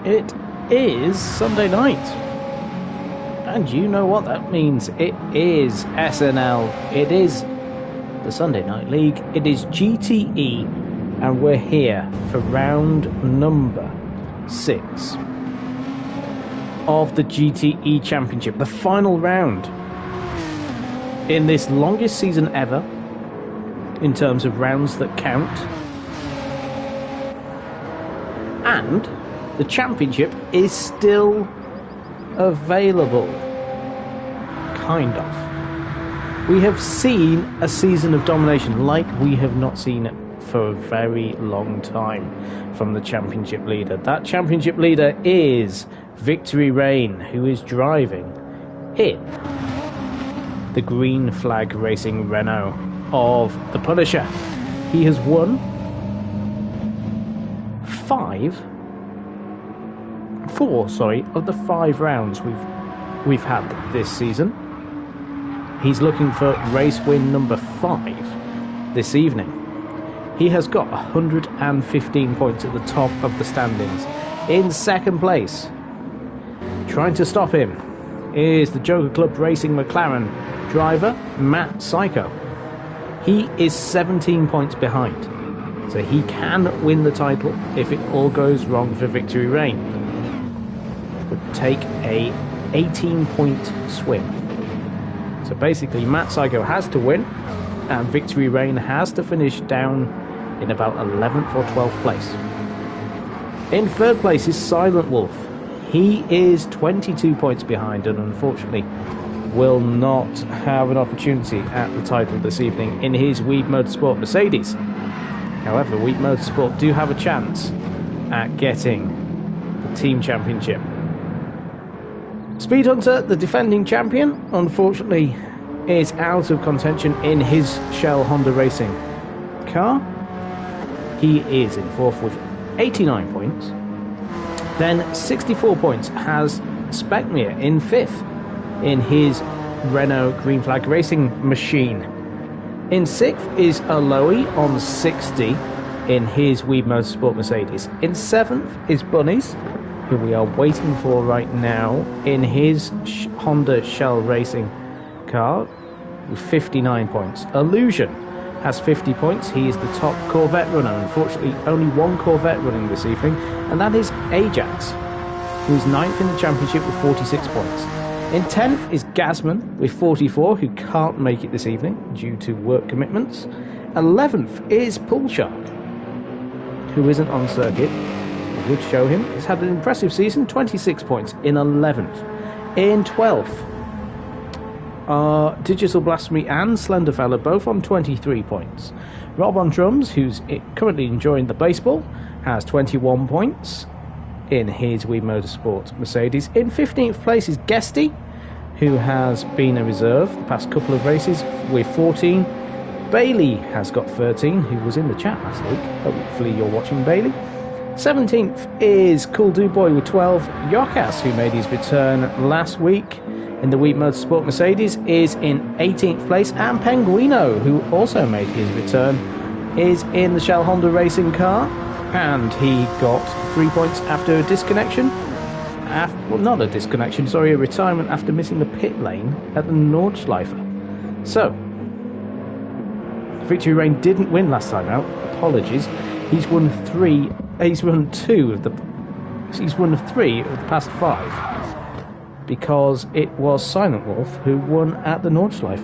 It is Sunday night. And you know what that means. It is SNL. It is the Sunday Night League. It is GTE. And we're here for round number 6 of the GTE Championship. The final round in this longest season ever in terms of rounds that count. And the championship is still available. Kind of. We have seen a season of domination like we have not seen it for a very long time from the championship leader. That championship leader is Victory Rain, who is driving in the green flag racing Renault of the Punisher. He has won 4 of the 5 rounds we've had this season. He's looking for race win number 5 this evening. He has got 115 points at the top of the standings. In second place, trying to stop him, is the Joker Club Racing McLaren driver, Matt Psycho. He is 17 points behind, so he can win the title if it all goes wrong for Victory Rain. It would take a 18-point swing. So basically, Matt Psycho has to win, and Victory Rain has to finish down in about 11th or 12th place. In third place is Silent Wolf. He is 22 points behind and unfortunately will not have an opportunity at the title this evening in his Weed Motorsport Mercedes. However, Weed Motorsport do have a chance at getting the team championship. Speed Hunter, the defending champion, unfortunately is out of contention in his Shell Honda Racing car. He is in 4th with 89 points. Then 64 points has Speckmere in 5th in his Renault Green Flag Racing machine. In 6th is Aloe on 60 in his Weed Motorsport Mercedes. In 7th is Bunnies, who we are waiting for right now, in his Honda Shell Racing car with 59 points. Illusion has 50 points. He is the top Corvette runner. Unfortunately, only one Corvette running this evening, and that is Ajax, who is 9th in the championship with 46 points. In 10th is Gasman with 44, who can't make it this evening due to work commitments. 11th is Poolshark, who isn't on circuit. It would show him. He's had an impressive season, 26 points in 11th. In 12th are Digital Blasphemy and Slenderfella, both on 23 points. Rob on drums, who's currently enjoying the baseball, has 21 points in his Wii Motorsport Mercedes. In 15th place is Guesty, who has been a reserve the past couple of races with 14. Bailey has got 13, who was in the chat last week. Hopefully you're watching, Bailey. 17th is Cool Dude Boy with 12. Yokas, who made his return last week in the Wii Motorsport Mercedes, is in 18th place. And Penguino, who also made his return, is in the Shell Honda Racing car. And he got 3 points after a disconnection. Well, not a disconnection, sorry, a retirement after missing the pit lane at the Nordschleife. So, Victory Rain didn't win last time out. Apologies. He's won 3 of the past 5 because it was Silent Wolf who won at the Nordschleife.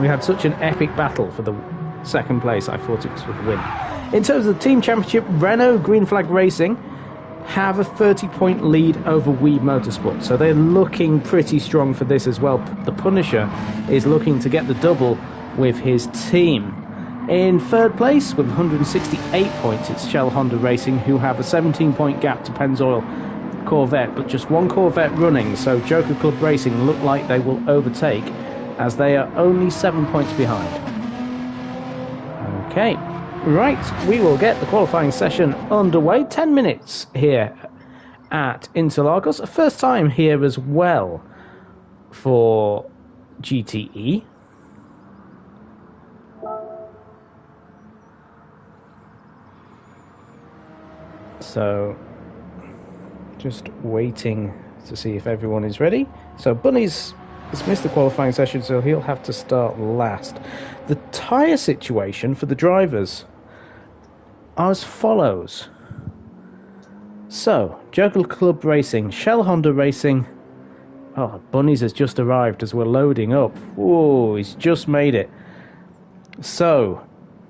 We had such an epic battle for the second place, I thought it was a win. In terms of the team championship, Renault Green Flag Racing have a 30-point lead over Wii Motorsport, so they're looking pretty strong for this as well. The Punisher is looking to get the double with his team. In third place, with 168 points, it's Shell Honda Racing, who have a 17-point gap to Pennzoil Corvette, but just one Corvette running, so Joker Club Racing look like they will overtake, as they are only 7 points behind. Okay, right, we will get the qualifying session underway. 10 minutes here at Interlagos. A first time here as well for GTE. So Just waiting to see if everyone is ready. So Bunny's has missed the qualifying session, so he'll have to start last. The tyre situation for the drivers are as follows. So, Joker Club Racing, Shell Honda Racing. Oh, Bunny's has just arrived as we're loading up. Whoa, he's just made it. So,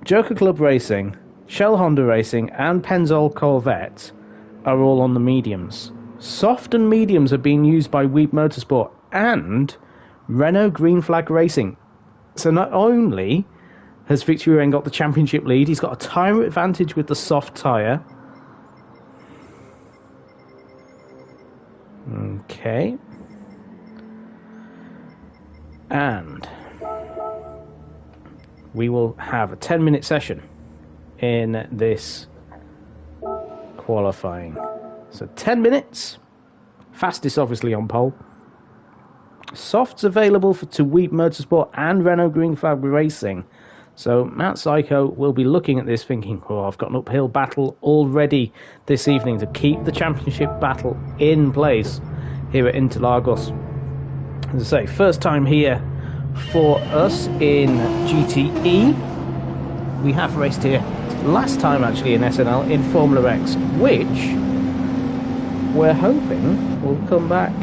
Joker Club Racing, Shell Honda Racing, and Pennzoil Corvette are all on the mediums. Soft and mediums are being used by Weeb Motorsport and Renault Green Flag Racing. So not only has Victory Rain got the championship lead, he's got a tyre advantage with the soft tyre. Okay. And we will have a 10-minute session in this qualifying. So 10 minutes. Fastest obviously on pole. Softs available to Weeb Motorsport and Renault Green Flag Racing. So Matt Psycho will be looking at this thinking, oh, I've got an uphill battle already this evening to keep the championship battle in place here at Interlagos. As I say, first time here for us in GTE. We have raced here last time actually in SNL in Formula X, which we're hoping will come back.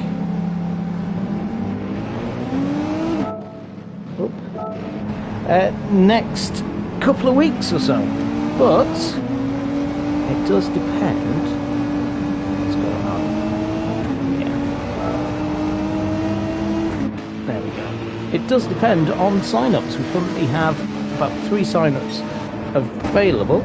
Next couple of weeks or so, but it does depend. What's going on? Yeah, there we go. It does depend on sign-ups. We currently have about 3 sign-ups available.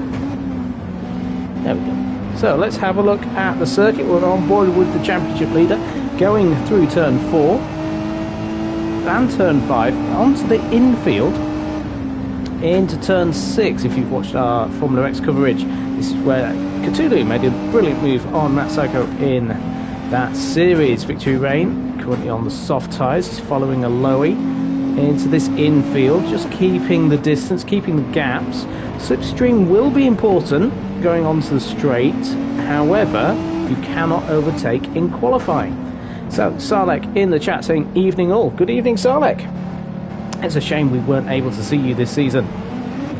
There we go. So let's have a look at the circuit. We're on board with the championship leader, going through turn 4 and turn 5 onto the infield. Into turn 6, if you've watched our Formula X coverage, this is where Cthulhu made a brilliant move on Matt Psycho in that series. Victory Rain currently on the soft tyres, following a Lowy into this infield, just keeping the distance, keeping the gaps. Slipstream will be important going onto the straight, however, you cannot overtake in qualifying. So, Sarlek in the chat saying, evening all. Good evening, Sarlek. It's a shame we weren't able to see you this season.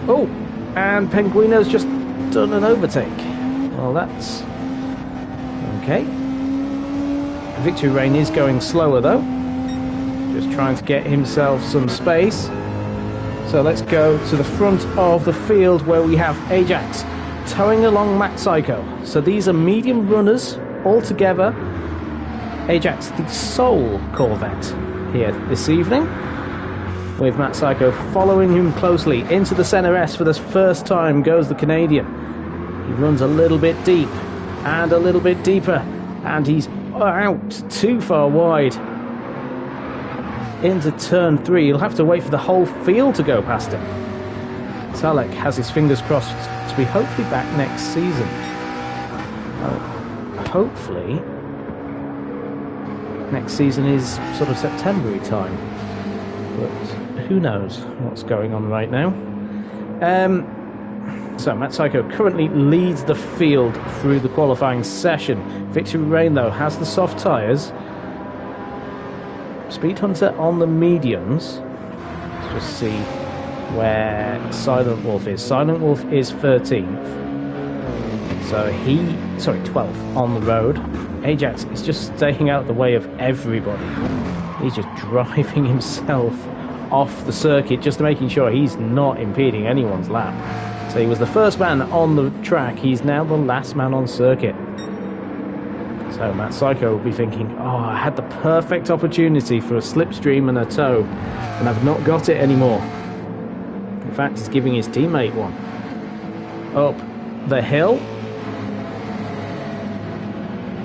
Oh, and Penguino's just done an overtake. Well, that's okay. Victory Rain is going slower though. Just trying to get himself some space. So let's go to the front of the field where we have Ajax towing along Matt Psycho. So these are medium runners all together. Ajax, the sole Corvette here this evening, with Matt Psycho following him closely. Into the centre S for the first time goes the Canadian. He runs a little bit deep and a little bit deeper, and he's out too far wide. Into turn 3, he'll have to wait for the whole field to go past him. Salek has his fingers crossed to be hopefully back next season. Hopefully next season is sort of September time, but who knows what's going on right now. So Matt Psycho currently leads the field through the qualifying session. Victory Rain though has the soft tyres. Speed Hunter on the mediums. Let's just see where Silent Wolf is. Silent Wolf is 13th. So 12th on the road. Ajax is just staying out of the way of everybody. He's just driving himself off the circuit, just making sure he's not impeding anyone's lap. So he was the first man on the track, he's now the last man on circuit. So Matt Psycho will be thinking, oh, I had the perfect opportunity for a slipstream and a tow, and I've not got it anymore. In fact, he's giving his teammate one. Up the hill.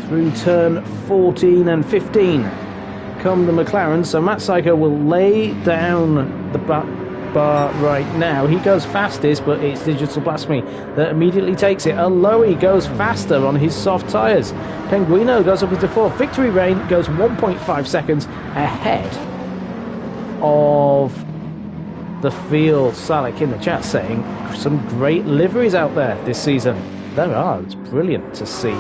Through turn 14 and 15 come the McLaren, so Matt Psycho will lay down the bar right now. He goes fastest, but it's Digital Blasphemy that immediately takes it. Aloe goes faster on his soft tyres. Penguino goes up into 4th. Victory Rain goes 1.5 seconds ahead of the field. Salek in the chat saying some great liveries out there this season. There are. It's brilliant to see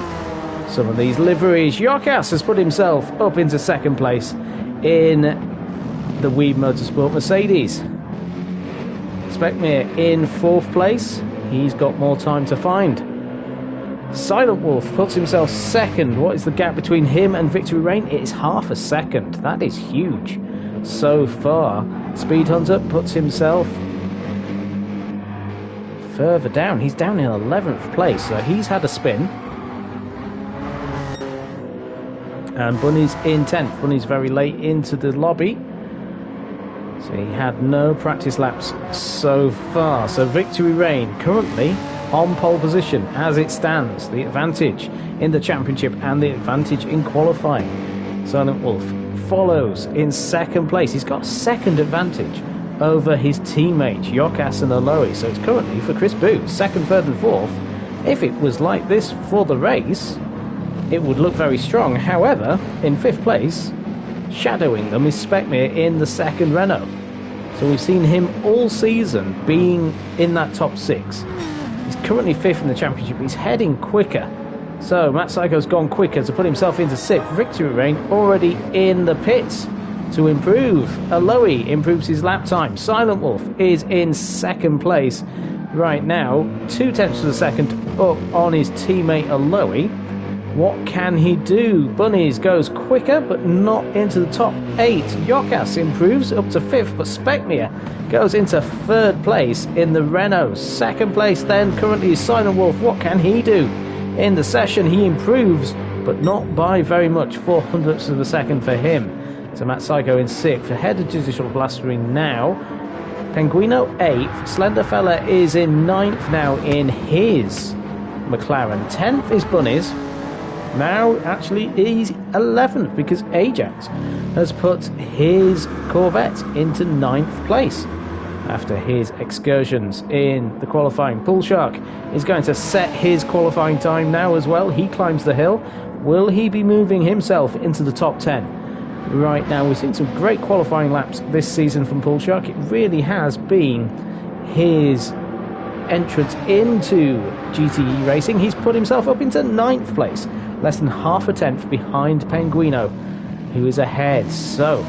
some of these liveries. Jokas has put himself up into second place in the Weeb Motorsport Mercedes. Speckmere in fourth place. He's got more time to find. Silent Wolf puts himself second. What is the gap between him and Victory Reign? It is half a second. That is huge so far. Speed Hunter puts himself further down. He's down in 11th place, so he's had a spin. And Bunny's in 10th. Bunny's very late into the lobby, so he had no practice laps so far. So Victory Reign currently on pole position as it stands. The advantage in the championship and the advantage in qualifying. Silent Wolf follows in second place. He's got second advantage over his teammates Jokas and Aloy. So it's currently for Chris Booth, second, third and fourth. If it was like this for the race, it would look very strong. However, in fifth place, shadowing them, is Speckmere in the second Renault. So we've seen him all season being in that top six. He's currently fifth in the championship. He's heading quicker. So Matt Psycho's gone quicker to put himself into sixth. Victory Reign already in the pits to improve. Aloy improves his lap time. Silent Wolf is in second place right now, 0.2 of a second up on his teammate Aloy. What can he do? Bunnies goes quicker, but not into the top 8. Jokas improves up to 5th, but Speckmere goes into 3rd place in the Renault. 2nd place then currently is Silent Wolf. What can he do? In the session he improves, but not by very much. 0.04 of a second for him. So Matt Psycho in 6th. Ahead of Digital Blastery now. Penguino 8th. Slenderfella is in 9th now in his McLaren. 10th is Bunnies. Now, actually, he's 11th because Ajax has put his Corvette into 9th place after his excursions in the qualifying. Pool Shark is going to set his qualifying time now as well. He climbs the hill. Will he be moving himself into the top 10? Right now, we've seen some great qualifying laps this season from Pool Shark. It really has been his entrance into GTE racing. He's put himself up into 9th place, less than half a tenth behind Penguino, who is ahead. So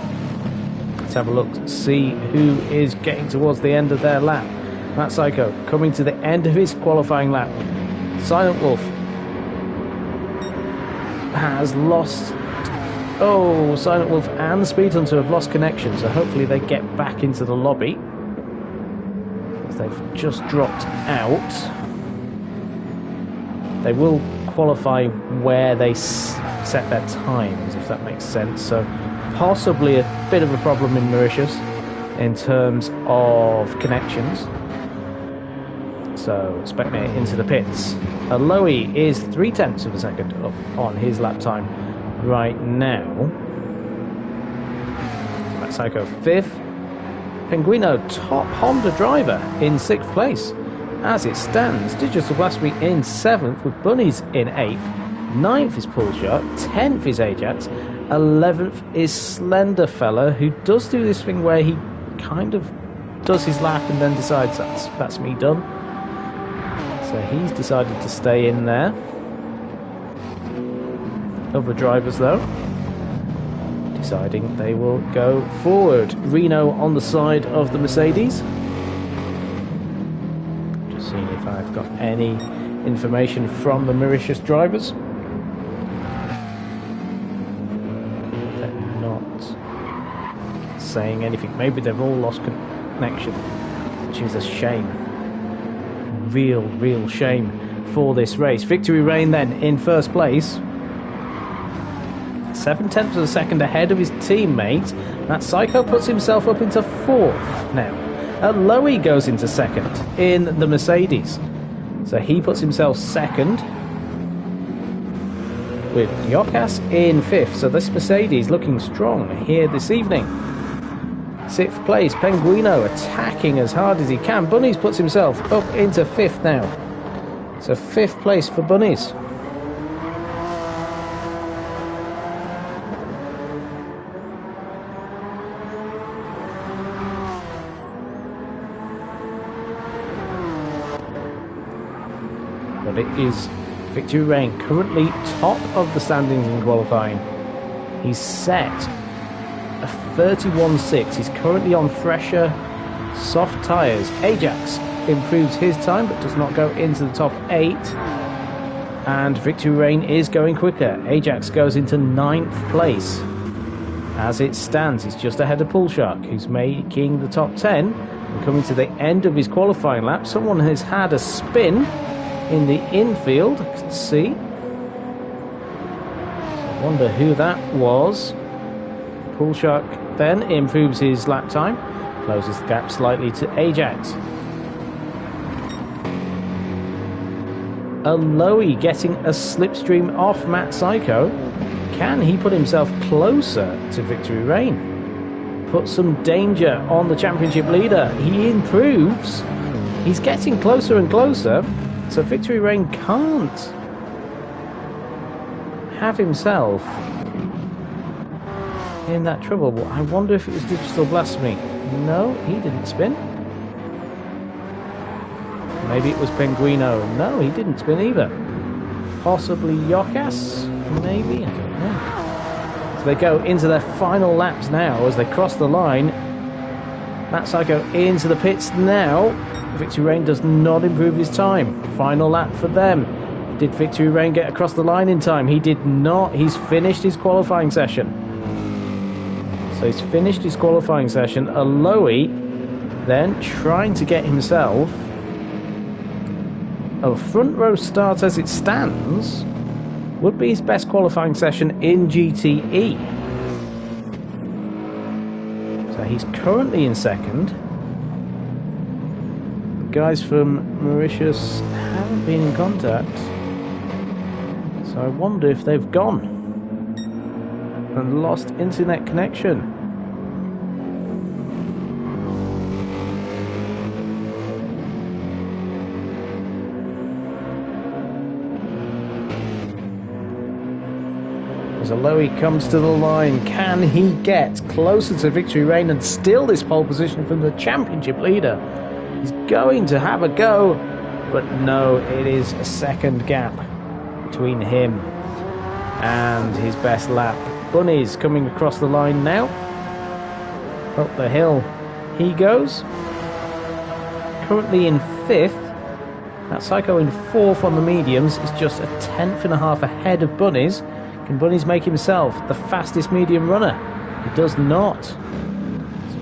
let's have a look, see who is getting towards the end of their lap. Matt Psycho coming to the end of his qualifying lap. Silent Wolf has lost. Oh, Silent Wolf and Speed Hunter have lost connection, so hopefully they get back into the lobby. They've just dropped out. They will qualify where they set their times, if that makes sense. So possibly a bit of a problem in Mauritius in terms of connections. So Speckmere into the pits. Aloy is 0.3 of a second up on his lap time right now. Matt Psycho 5th. Penguino, top Honda driver, in 6th place. As it stands, Digital Blasphemy in 7th, with Bunnies in 8th. 9th is Pool Shark, 10th is Ajax, 11th is Slenderfella, who does do this thing where he kind of does his lap and then decides that's me done. So he's decided to stay in there. Other drivers, though, deciding they will go forward. Reno on the side of the Mercedes. Just seeing if I've got any information from the Mauritius drivers. They're not saying anything. Maybe they've all lost connection, which is a shame. Real shame for this race. Victory Reign then in 1st place. 0.7 of a second ahead of his teammate. That Psycho puts himself up into 4th now. Aloy goes into 2nd in the Mercedes. So he puts himself 2nd with Jokas in 5th. So this Mercedes looking strong here this evening. 6th place, Penguino attacking as hard as he can. Bunnies puts himself up into 5th now. So 5th place for Bunnies. But it is Victory Reign currently top of the standings in qualifying. He's set a 31.6. He's currently on fresher, soft tyres. Ajax improves his time but does not go into the top 8. And Victory Reign is going quicker. Ajax goes into 9th place. As it stands, he's just ahead of Poolshark, who's making the top 10. And coming to the end of his qualifying lap, someone has had a spin in the infield. I can see. I wonder who that was. Poolshark then improves his lap time, closes the gap slightly to Ajax. Aloe getting a slipstream off Matt Psycho. Can he put himself closer to Victory Reign? Put some danger on the championship leader. He improves. He's getting closer and closer. So Victory Reign can't have himself in that trouble. I wonder if it was Digital Blasphemy. No, he didn't spin. Maybe it was Penguino. No, he didn't spin either. Possibly Yokas? Maybe? I don't know. So they go into their final laps now as they cross the line. Matt Psycho into the pits now. Victory Reign does not improve his time. Final lap for them. Did Victory Reign get across the line in time? He did not. He's finished his qualifying session. So he's finished his qualifying session. Aloe then trying to get himself a front row start as it stands. Would be his best qualifying session in GTE. So he's currently in second. The guys from Mauritius haven't been in contact. So I wonder if they've gone and lost internet connection. As Aloe comes to the line, can he get closer to Victory Reign and steal this pole position from the championship leader? He's going to have a go, but no, it is a second gap between him and his best lap. Bunny's coming across the line now. Up the hill he goes. Currently in 5th. That Psycho in 4th on the mediums is just a 10.5 ahead of Bunny's. Can Bunny's make himself the fastest medium runner? He does not. So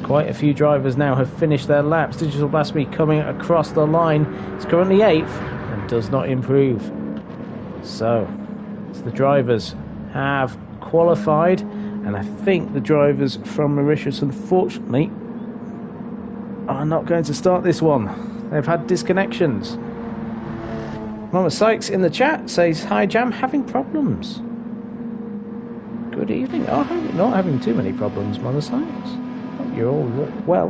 quite a few drivers now have finished their laps. Digital Blasphemy coming across the line. It's currently 8th and does not improve. So the drivers have qualified, and I think the drivers from Mauritius, unfortunately, are not going to start this one. They've had disconnections. Mama Sykes in the chat says, "Hi Jam, having problems." Good evening. Oh, not having too many problems, Mother Sykes. Hope you're all well.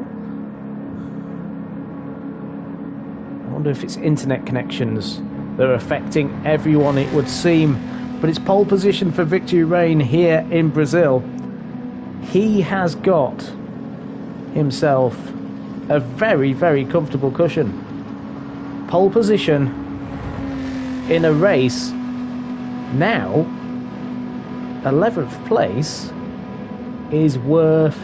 I wonder if it's internet connections that are affecting everyone, it would seem. But it's pole position for Victory Reign here in Brazil. He has got himself a very, very comfortable cushion. Pole position in a race now. 11th place is worth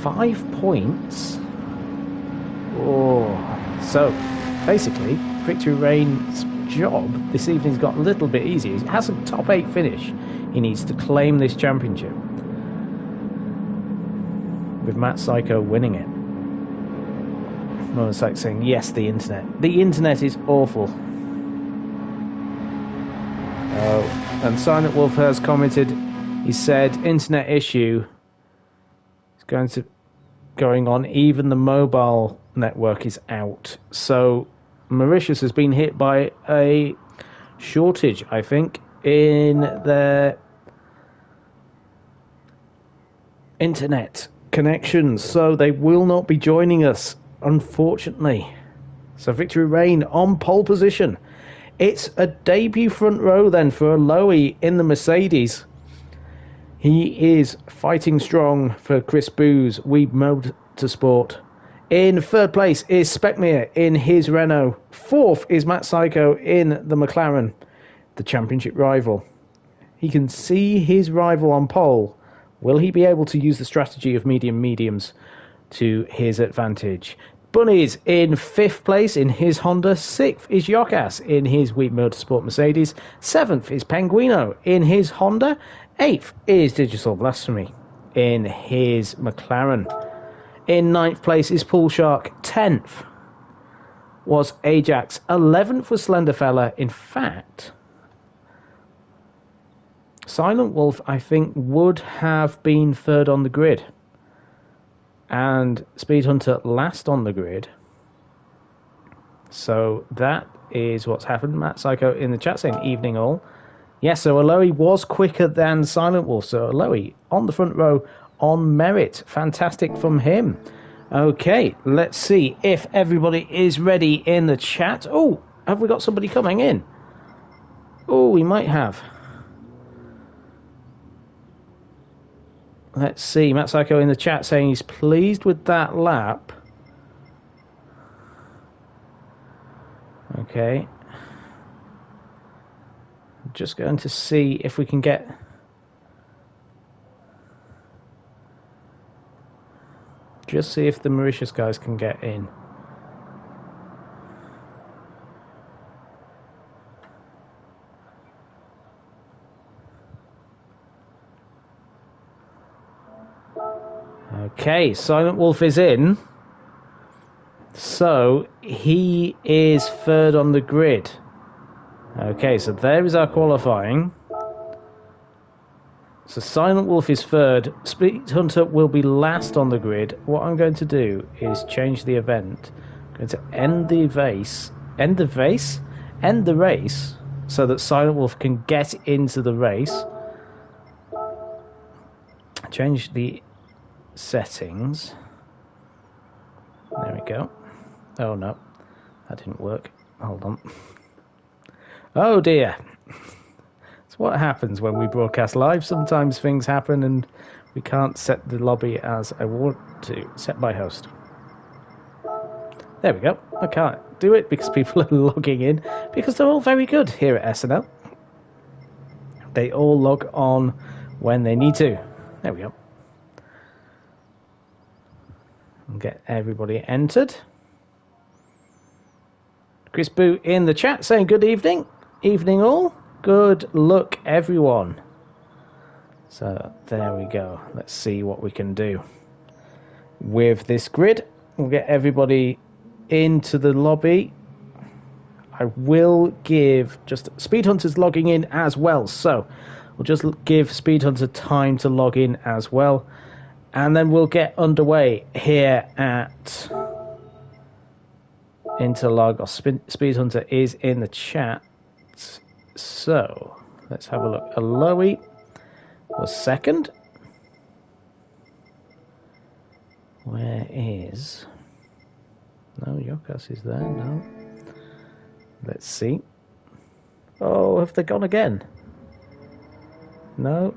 £5 points. Oh, so basically, Victory Reign's job this evening's got a little bit easier. He has a top 8 finish. He needs to claim this championship, with Matt Psycho winning it. Mother Sykes saying, yes, the internet. The internet is awful. Oh, and Silent Wolf has commented, he said, internet issue is going on, even the mobile network is out. So Mauritius has been hit by a shortage, I think, in their internet connections. So they will not be joining us, unfortunately. So Victory Reign on pole position. It's a debut front row then for Aloe in the Mercedes. He is fighting strong for Chris Boo's Weeb Motorsport In third place is Speckmere in his Renault. Fourth is Matt Psycho in the McLaren, the championship rival. He can see his rival on pole. Will he be able to use the strategy of mediums to his advantage? Bunny's in fifth place in his Honda. Sixth is Yokas in his Wheat Motorsport Mercedes. Seventh is Penguino in his Honda. Eighth is Digital Blasphemy in his McLaren. In ninth place is Pool Shark. 10th was Ajax. 11th was Slenderfella. In fact, Silent Wolf, I think, would have been third on the grid. And Speed Hunter last on the grid. So that is what's happened. Matt Psycho in the chat saying, evening all. Yes, so Aloe was quicker than Silent Wolf. So Aloe on the front row on merit. Fantastic from him. Okay, let's see if everybody is ready in the chat. Oh, have we got somebody coming in? Oh, we might have. Let's see. Matt Psycho in the chat saying he's pleased with that lap. Okay. Just going to see if we can get... Just see if the Mauritius guys can get in. Okay, Silent Wolf is in. So, he is third on the grid. Okay, so there is our qualifying. So Silent Wolf is third. Speed Hunter will be last on the grid. What I'm going to do is change the event. I'm going to end the race. End the race so that Silent Wolf can get into the race. Change the settings. There we go. Oh no, that didn't work. Hold on. Oh dear. It's what happens when we broadcast live. Sometimes things happen and we can't set the lobby as I want to. Set by host. There we go. I can't do it because people are logging in because they're all very good here at SNL. They all log on when they need to. There we go. And get everybody entered. Chris Boo in the chat saying good evening. Evening all. Good luck, everyone. So, there we go. Let's see what we can do with this grid. We'll get everybody into the lobby. I will give just Speed Hunter's logging in as well. So, we'll just give Speed Hunter time to log in as well. And then we'll get underway here at Interlog. Speed Hunter is in the chat. So, let's have a look. Aloe was second. Where is... No, Yokas is there, no. Let's see. Oh, have they gone again? No.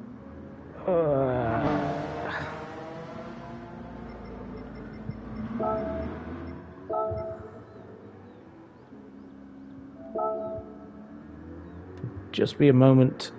Just be a moment.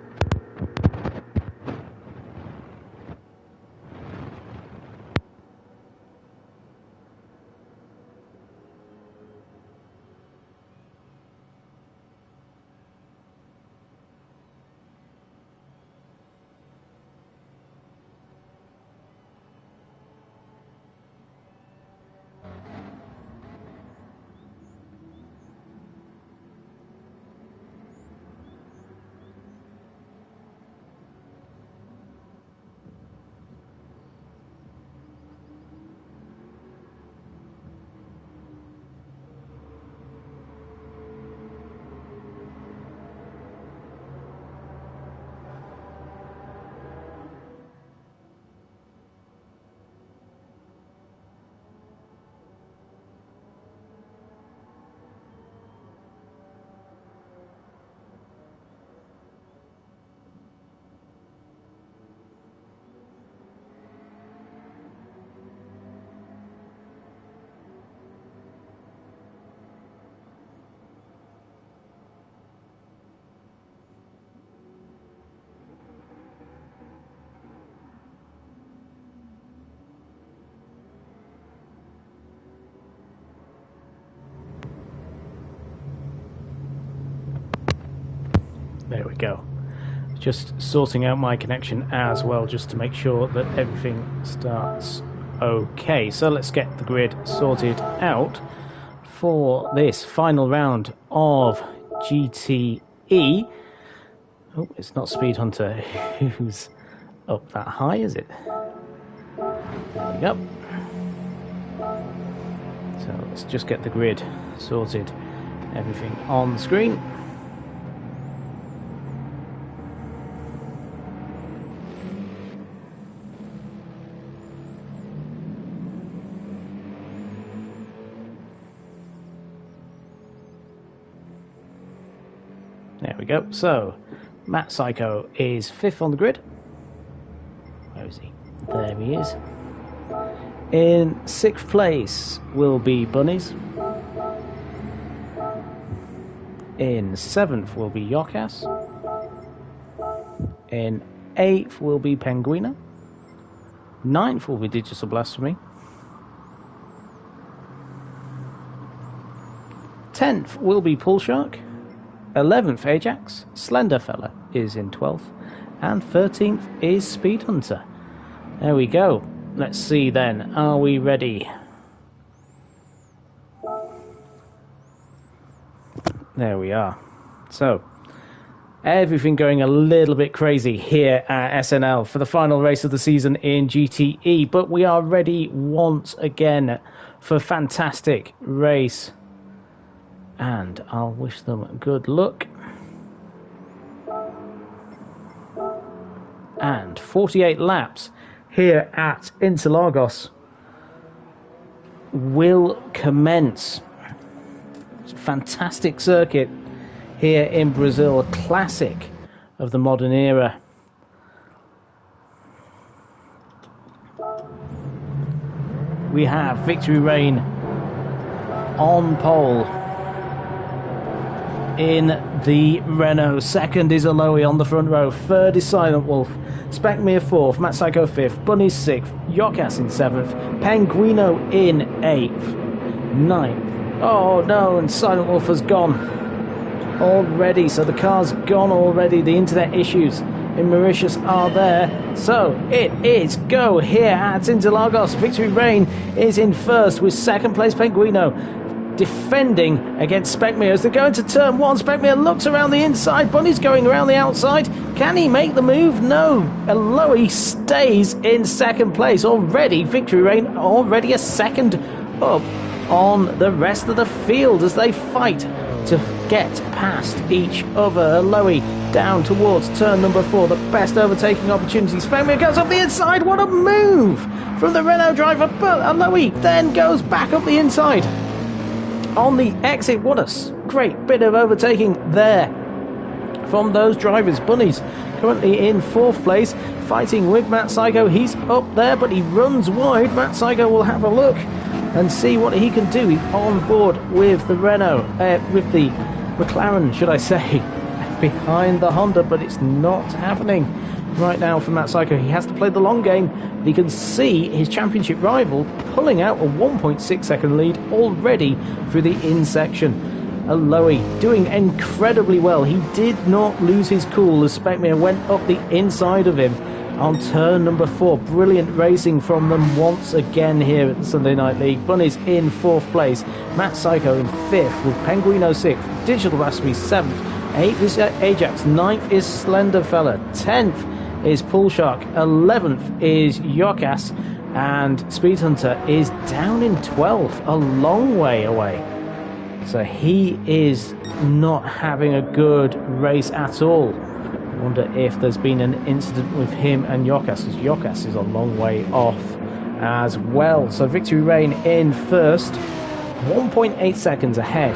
go. Just sorting out my connection as well, just to make sure that everything starts okay. So let's get the grid sorted out for this final round of GTE. Oh, it's not Speed Hunter who's up that high, is it? There we go. So let's just get the grid sorted. Everything on the screen. There we go. So, Matt Psycho is 5th on the grid. Where is he? There he is. In 6th place will be Bunnies. In 7th will be Yokas. In 8th will be Penguina. 9th will be Digital Blasphemy. 10th will be Pool Shark. 11th Ajax, Slender Fella is in 12th, and 13th is Speed Hunter. There we go. Let's see then, are we ready? There we are. So, everything going a little bit crazy here at SNL for the final race of the season in GTE, but we are ready once again for a fantastic race. And I'll wish them good luck. And 48 laps here at Interlagos will commence. It's a fantastic circuit here in Brazil, a classic of the modern era. We have Victory Reign on pole in the Renault. 2nd is Aloe on the front row. 3rd is Silent Wolf. Specmere 4th. Matt Psycho 5th. Bunnies 6th. Yokas in 7th. Penguino in 8th. 9th. Oh no, and Silent Wolf has gone already. So the car's gone already. The internet issues in Mauritius are there. So it is go here at Interlagos. Victory Reign is in 1st with 2nd place Penguino defending against Specmere as they go into turn 1. Specmere looks around the inside. Bunny's going around the outside. Can he make the move? No. Aloe stays in 2nd place. Already Victory Reign, already a 2nd up on the rest of the field as they fight to get past each other. Aloe down towards turn number 4. The best overtaking opportunity. Specmere goes up the inside. What a move from the Renault driver. But Aloe then goes back up the inside on the exit. What a great bit of overtaking there from those drivers. Bunnies currently in 4th place, fighting with Matt Psycho. He's up there, but he runs wide. Matt Psycho will have a look and see what he can do. He's on board with the Renault, with the McLaren, should I say, behind the Honda, but it's not happening right now for Matt Psycho. He has to play the long game. He can see his championship rival pulling out a 1.6 second lead already through the in section. Aloe doing incredibly well. He did not lose his cool as Specmere went up the inside of him on turn number 4. Brilliant racing from them once again here at the Sunday Night League. Bunnies in 4th place. Matt Psycho in 5th with Penguino 6th. Digital Raspberry 7th. 8th is Ajax. 9th is Slender Fella. 10th is Pool Shark. 11th is Yokas, and Speed Hunter is down in 12th, a long way away. So he is not having a good race at all. I wonder if there's been an incident with him and Yokas, as Yokas is a long way off as well. So Victory Reign in 1st, 1.8 seconds ahead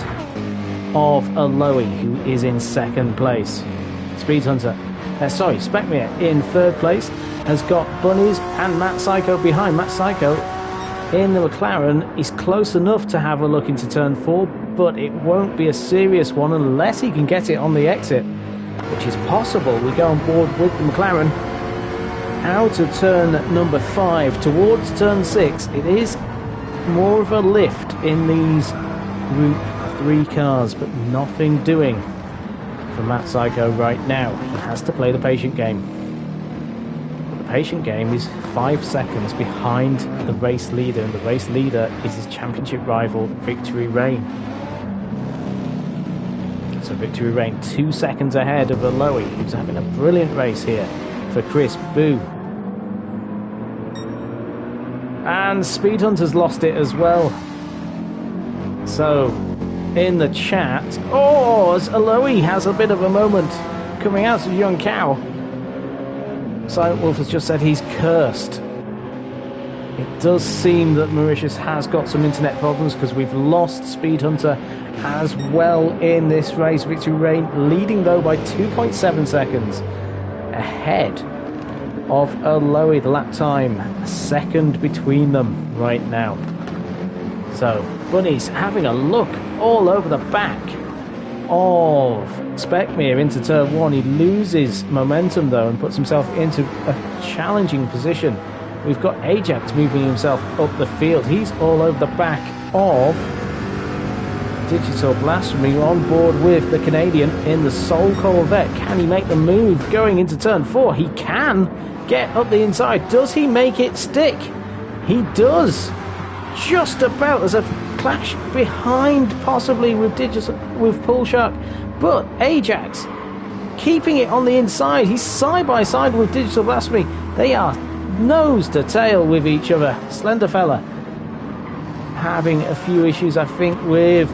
of Aloe, who is in 2nd place. Speed Hunter, Specmere in 3rd place, has got Bunnies and Matt Psycho behind. Matt Psycho in the McLaren is close enough to have a look into turn 4, but it won't be a serious one unless he can get it on the exit, which is possible. We go on board with the McLaren out of turn number 5 towards turn 6. It is more of a lift in these Group 3 cars, but nothing doing for Matt Psycho right now. He has to play the patient game. But the patient game is 5 seconds behind the race leader, and the race leader is his championship rival, Victory Rain. So Victory Rain 2 seconds ahead of Aloe, who's having a brilliant race here for Chris Boo. And Speed Hunter's lost it as well. So, in the chat, as Aloe has a bit of a moment coming out of Young Cow. Silent Wolf has just said he's cursed. It does seem that Mauritius has got some internet problems because we've lost Speed Hunter as well in this race. Victory Rain leading though by 2.7 seconds ahead of Aloe. The lap time a second between them right now. So Bunny's having a look all over the back of Speckmere into turn 1. He loses momentum though and puts himself into a challenging position. We've got Ajax moving himself up the field. He's all over the back of Digital Blasphemy, on board with the Canadian in the Soul Corvette. Can he make the move going into turn 4? He can get up the inside. Does he make it stick? He does. Just about. There's a clash behind possibly with Pool Shark, but Ajax keeping it on the inside. He's side by side with Digital Blasphemy. They are nose to tail with each other. Slenderfella having a few issues, I think, with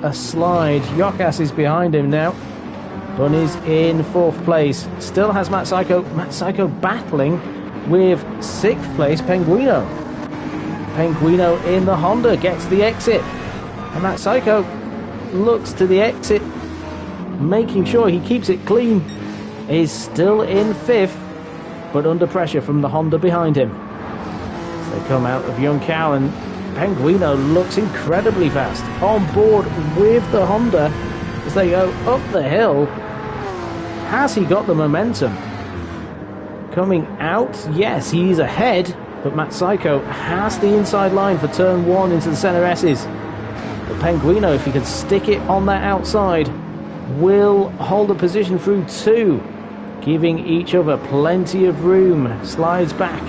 a slide. Yokas is behind him now. Bunny's in 4th place. Still has Matt Psycho. Matt Psycho battling with 6th place Penguino. Penguino in the Honda gets the exit. And Matt Psycho looks to the exit, making sure he keeps it clean. Is still in 5th, but under pressure from the Honda behind him. As they come out of Young Cow, and Penguino looks incredibly fast on board with the Honda as they go up the hill. Has he got the momentum? Coming out, yes, he's ahead, but Matt Psycho has the inside line for turn 1 into the center S's. But Penguino, if he can stick it on that outside, will hold a position through 2, giving each other plenty of room. Slides back.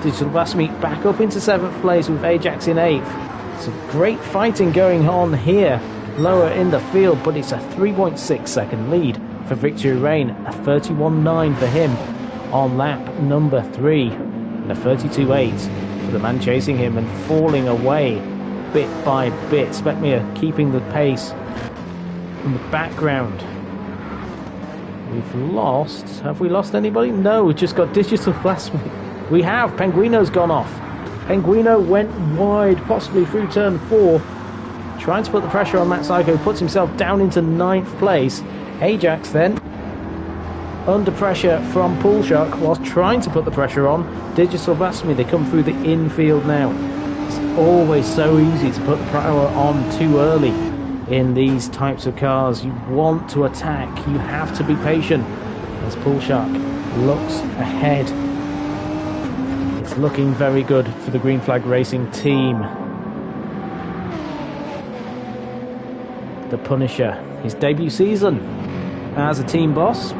Digital Blasphemy back up into 7th place with Ajax in 8th. Some great fighting going on here lower in the field, but it's a 3.6 second lead for Victory Rain, a 31.9 for him on lap number 3, and a 32.8 for the man chasing him and falling away bit by bit. Speckmere keeping the pace in the background. Have we lost anybody? No, we've just got Digital Blasphemy. We have. Penguino's gone off. Penguino went wide, possibly through turn 4. Trying to put the pressure on Matt Psycho, puts himself down into 9th place. Ajax then, under pressure from Pool Shark, whilst trying to put the pressure on Digital Blasphemy. They come through the infield now. It's always so easy to put the power on too early in these types of cars. You want to attack, you have to be patient. As Pool Shark looks ahead, it's looking very good for the Green Flag Racing team. The Punisher, his debut season as a team boss,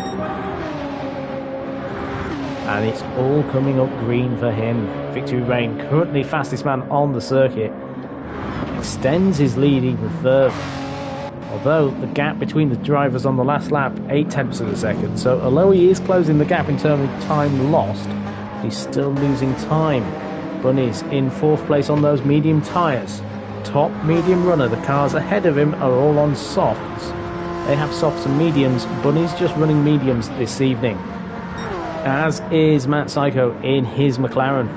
and it's all coming up green for him. Victory Rain, currently fastest man on the circuit, extends his lead even further, although the gap between the drivers on the last lap 0.8 of a second. So although he is closing the gap in terms of time lost, he's still losing time. Bunny's in 4th place on those medium tyres. Top medium runner. The cars ahead of him are all on softs. They have softs and mediums. Bunny's just running mediums this evening, as is Matt Psycho in his McLaren.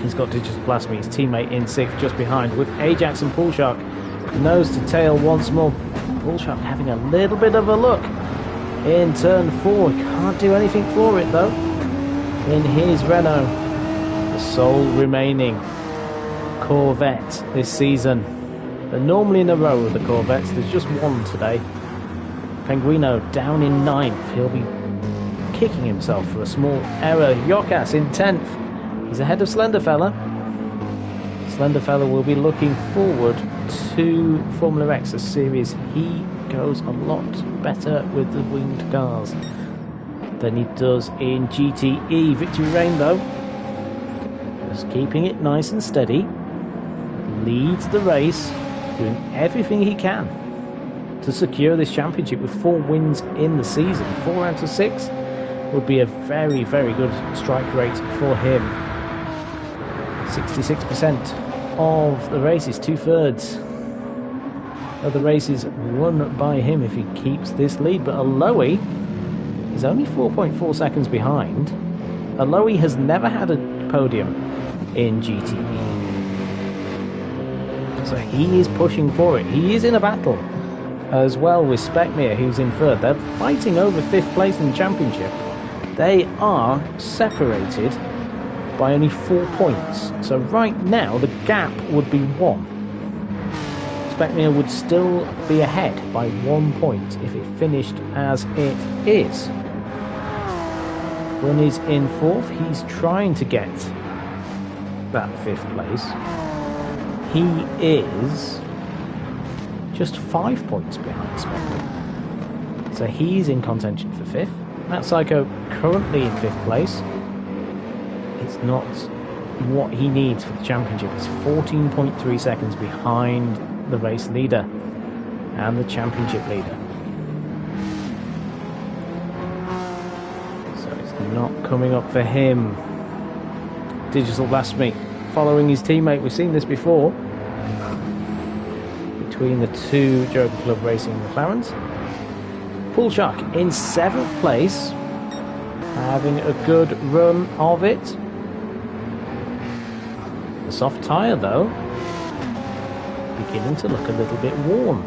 He's got Digital Blasphemy, his teammate, in 6th just behind, with Ajax and Pool Shark nose to tail once more. Pool Shark having a little bit of a look in turn 4. He can't do anything for it though in his Renault, the sole remaining Corvette this season. They're normally in a row with the Corvettes, there's just one today. Penguino down in 9th, he'll be kicking himself for a small error. Yokas in 10th, he's ahead of Slenderfella. Slenderfella will be looking forward to Formula X, a series he goes a lot better with the winged cars than he does in GTE. Victory Reign, though, just keeping it nice and steady, leads the race, doing everything he can to secure this championship with 4 wins in the season. 4 out of 6 would be a very, very good strike rate for him. 66% of the races, 2/3 of the races won by him if he keeps this lead. But Aloe is only 4.4 seconds behind. Aloe has never had a podium in GTE, so he is pushing for it. He is in a battle as well with Speckmere, who's in 3rd. They're fighting over 5th place in the championship. They are separated by only 4 points. So right now the gap would be 1. Speckmere would still be ahead by 1 point if it finished as it is. When he's in 4th, he's trying to get that 5th place. He is just 5 points behind Speckmere. So he's in contention for 5th. Matt Psycho currently in 5th place. It's not what he needs for the championship. It's 14.3 seconds behind the race leader and the championship leader. So it's not coming up for him. Digital Blasphemy following his teammate. We've seen this before between the 2 Joker Club Racing McLarens. Pool Shark in 7th place, having a good run of it. The soft tyre, though, beginning to look a little bit warm.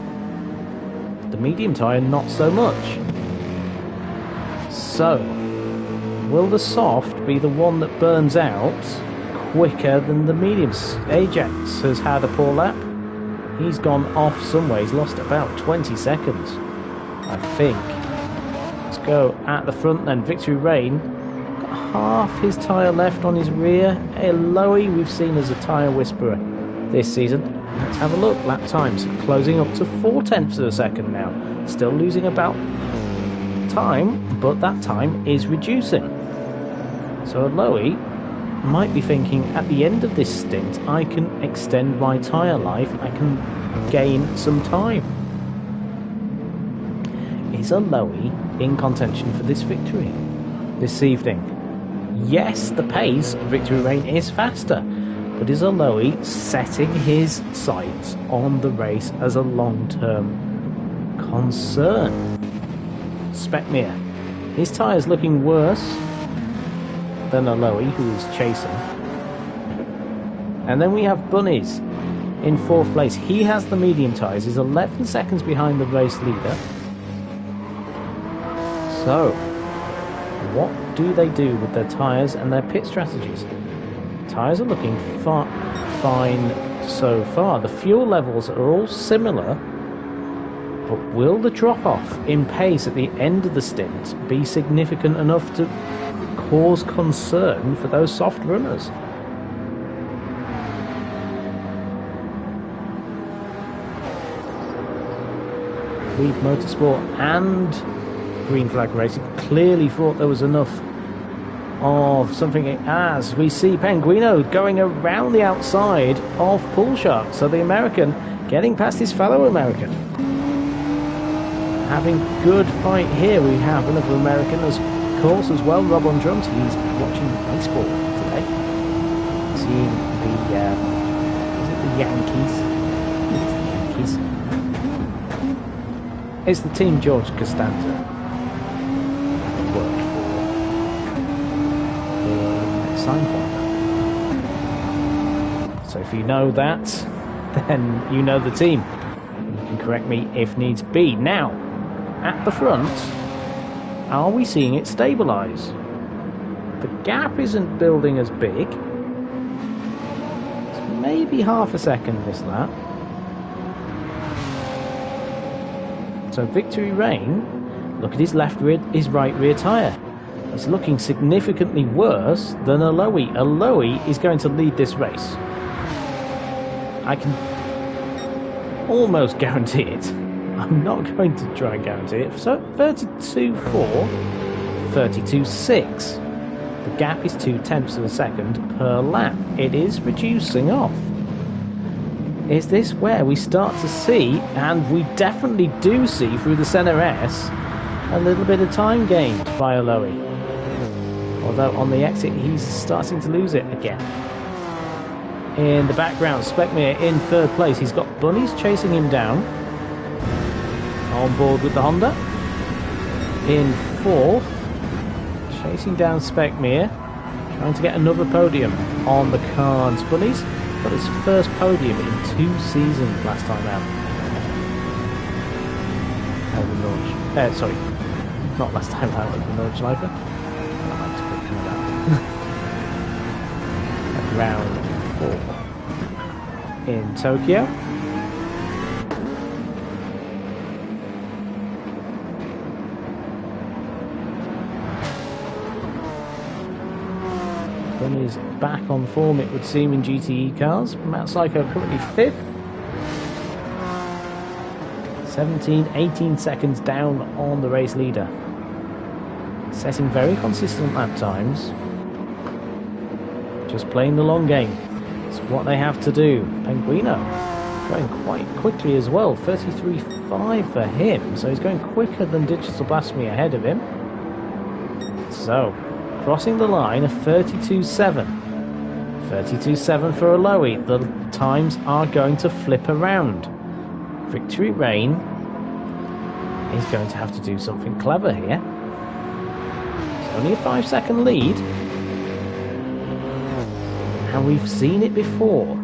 The medium tyre, not so much. So, will the soft be the one that burns out quicker than the medium? Ajax has had a poor lap. He's gone off some way. He's lost about 20 seconds, I think. Let's go at the front then. Victory Reign, got half his tyre left on his rear. Eloy, we've seen as a tyre whisperer this season. Let's have a look. Lap times closing up to 0.4 of a second now. Still losing about time, but that time is reducing. So Eloy might be thinking, at the end of this stint, I can extend my tyre life. I can gain some time. Is Aloe in contention for this victory this evening? Yes, the pace of Victory Reign is faster, but is Aloe setting his sights on the race as a long-term concern? Speckmere, his tyres looking worse than Aloe, who is chasing. And then we have Bunnies in 4th place. He has the medium tyres. He's 11 seconds behind the race leader. So, what do they do with their tyres and their pit strategies? Tyres are looking fine so far. The fuel levels are all similar, but will the drop-off in pace at the end of the stint be significant enough to cause concern for those soft runners? Lead Motorsport and Green Flag Racing clearly thought there was enough of something, as we see Penguino going around the outside of Pool Shark. So the American getting past his fellow American. Having good fight here. We have another American, of course, as well, Rob on drums. He's watching baseball today. Seeing the, is it the Yankees? It's the Yankees. It's the team George Costanza worked for sign for. So if you know that, then you know the team. You can correct me if needs be. Now, at the front, are we seeing it stabilise? The gap isn't building as big. It's maybe half a second this lap. So Victory Reign, look at his his right rear tyre. It's looking significantly worse than Aloe. Aloe is going to lead this race. I can almost guarantee it. I'm not going to try and guarantee it. So 32.4, 32.6. The gap is 0.2 of a second per lap. It is reducing off. Is this where we start to see, and we definitely do see through the Senna S, a little bit of time gained by Lowy? Although on the exit he's starting to lose it again. In the background, Speckmere in third place. He's got Bunnies chasing him down. On board with the Honda. In fourth, chasing down Speckmere, trying to get another podium on the Carnes Bunnies. Got his first podium in 2 seasons last time out. Sorry, not last time out at the Nordschleife. I like to put that. Round 4 in Tokyo. Is back on form, it would seem, in GTE cars. Matt Psycho currently 5th. 18 seconds down on the race leader. Setting very consistent lap times. Just playing the long game. It's what they have to do. Penguino going quite quickly as well. 33.5 for him. So he's going quicker than Digital Blasphemy ahead of him. So crossing the line of 32.7. 32.7 for Lowy. The times are going to flip around. Victory Rain is going to have to do something clever here. It's only a 5-second lead. And we've seen it before.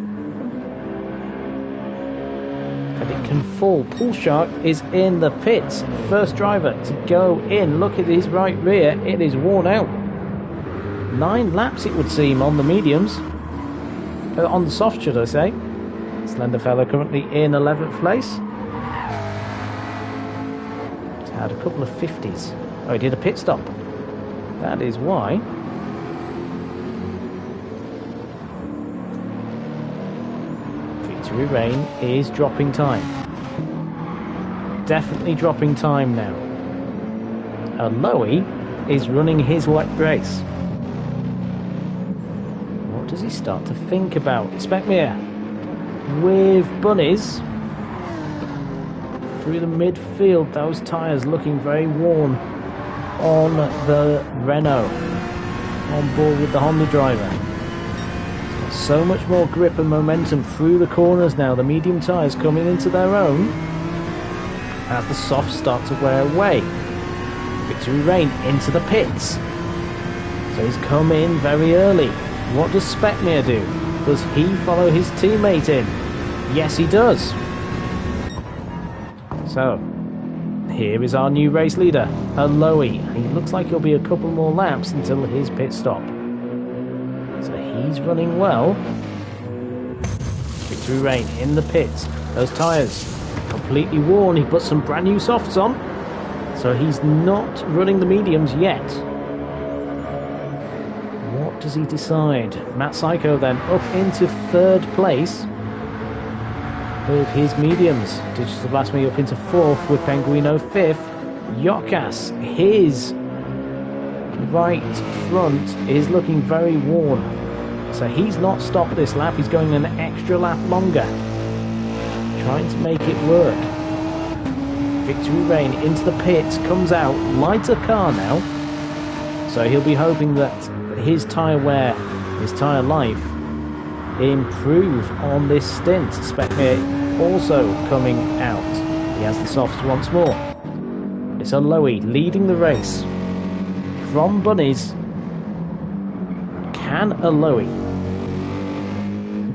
And it can fall. Pool Shark is in the pits. First driver to go in. Look at his right rear. It is worn out. 9 laps, it would seem, on the mediums. On the soft, should I say. Slender Fellow currently in 11th place. He's had a couple of 50s. Oh, he did a pit stop. That is why. Victory Rain is dropping time. Definitely dropping time now. And Lowy is running his wet race. Does he start to think about? Speckmere with Bunnies through the midfield. Those tyres looking very worn on the Renault. On board with the Honda driver. So much more grip and momentum through the corners now. The medium tyres coming into their own as the softs start to wear away. Victory Rain into the pits. So he's come in very early. What does Speckmere do? Does he follow his teammate in? Yes, he does. So, here is our new race leader, Lowy. He looks like he'll be a couple more laps until his pit stop. So he's running well. Victory Rain in the pits. Those tyres completely worn. He put some brand new softs on. So he's not running the mediums yet. Does he decide? Matt Psycho then up into 3rd place with his mediums. Digital Blasphemy up into 4th with Penguino 5th. Yokas, his right front is looking very worn. So he's not stopped this lap. He's going an extra lap longer. Trying to make it work. Victory Rain into the pits, comes out, lighter car now. So he'll be hoping that his tyre wear, his tyre life, improve on this stint. Speckmere also coming out. He has the softs once more. It's Lowy leading the race from Bunnies. Can Lowy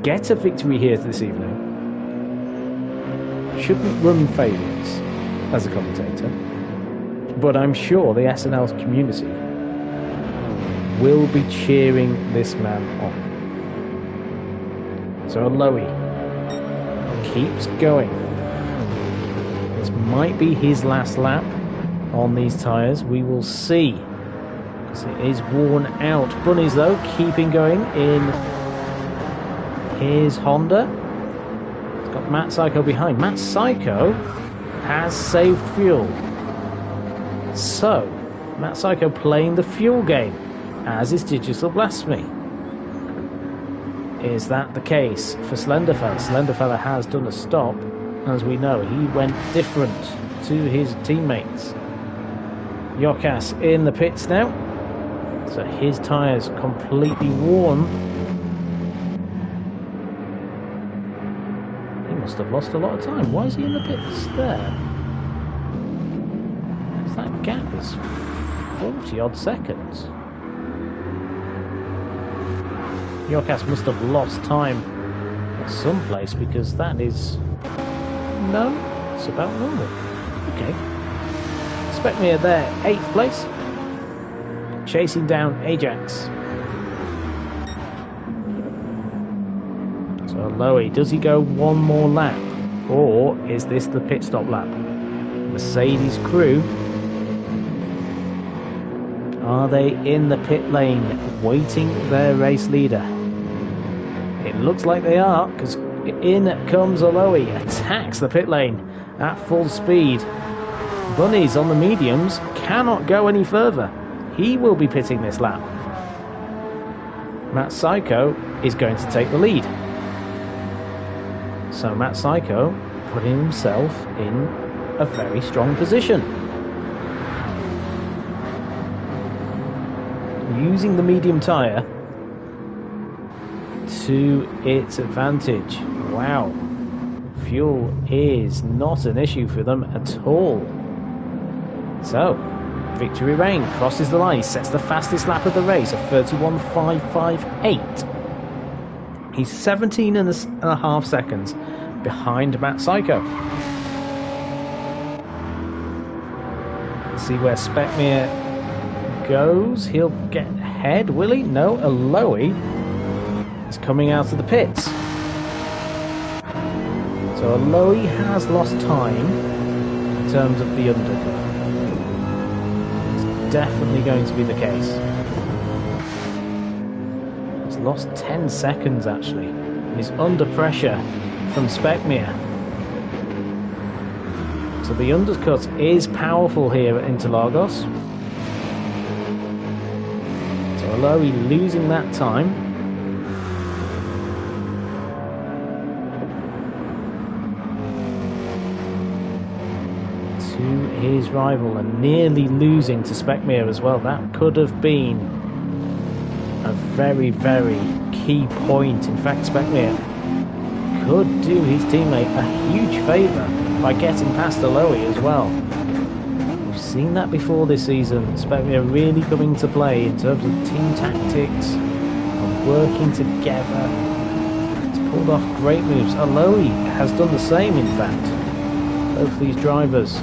get a victory here this evening? Shouldn't run favourites as a commentator, but I'm sure the SNL community will be cheering this man on. So Lowy keeps going. This might be his last lap on these tyres. We will see, because it is worn out. Bunnies, though, keeping going in his Honda. It's got Matt Psycho behind. Matt Psycho has saved fuel. So, Matt Psycho playing the fuel game, as is Digital Blasphemy. Is that the case for Slenderfella? Slenderfella has done a stop. As we know, he went different to his teammates. Yokas in the pits now. So his tyres completely worn. He must have lost a lot of time. Why is he in the pits there? Because that gap is 40 odd seconds. Yokas must have lost time at some place, because that is... No, it's about normal. Okay. Specmere there, 8th place. Chasing down Ajax. So Lowy, does he go one more lap? Or is this the pit stop lap? Mercedes crew. Are they in the pit lane waiting their race leader? It looks like they are, because in comes Aloy, attacks the pit lane at full speed. Bunnies on the mediums cannot go any further. He will be pitting this lap. Matt Psycho is going to take the lead. So Matt Psycho putting himself in a very strong position. Using the medium tyre to its advantage. Wow. Fuel is not an issue for them at all. So, Victory Rain crosses the line. He sets the fastest lap of the race of 31.558. He's 17 and a half seconds behind Matt Psycho. Let's see where Specmere goes. He'll get ahead, will he? No, Aloy is coming out of the pits. So Aloy has lost time in terms of the undercut. It's definitely going to be the case. He's lost 10 seconds actually. He's under pressure from Specmere. So the undercut is powerful here at Interlagos. So Aloy losing that time. His rival, and nearly losing to Specmere as well. That could have been a very, very key point. In fact, Specmere could do his teammate a huge favour by getting past Aloy as well. We've seen that before this season. Specmere really coming to play in terms of team tactics and working together. It's pulled off great moves. Aloy has done the same, in fact. Both these drivers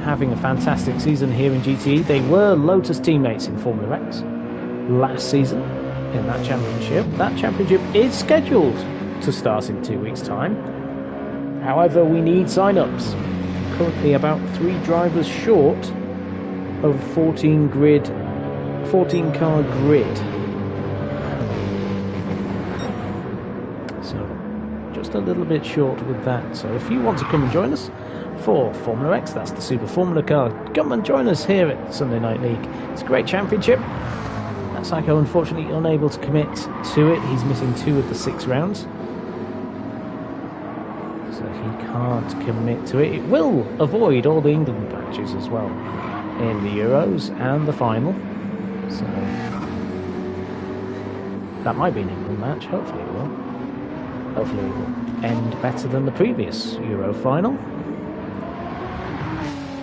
having a fantastic season here in GTE. They were Lotus teammates in Formula X last season in that championship. That championship is scheduled to start in 2 weeks' time. However, we need sign-ups. Currently about 3 drivers short of 14 car grid. So just a little bit short with that. So if you want to come and join us for Formula X, that's the Super Formula car, come and join us here at Sunday Night League. It's a great championship. That Psycho unfortunately unable to commit to it. He's missing 2 of the 6 rounds, so he can't commit to it. It will avoid all the England matches as well in the Euros and the final, so that might be an England match. Hopefully it will. Hopefully it will end better than the previous Euro final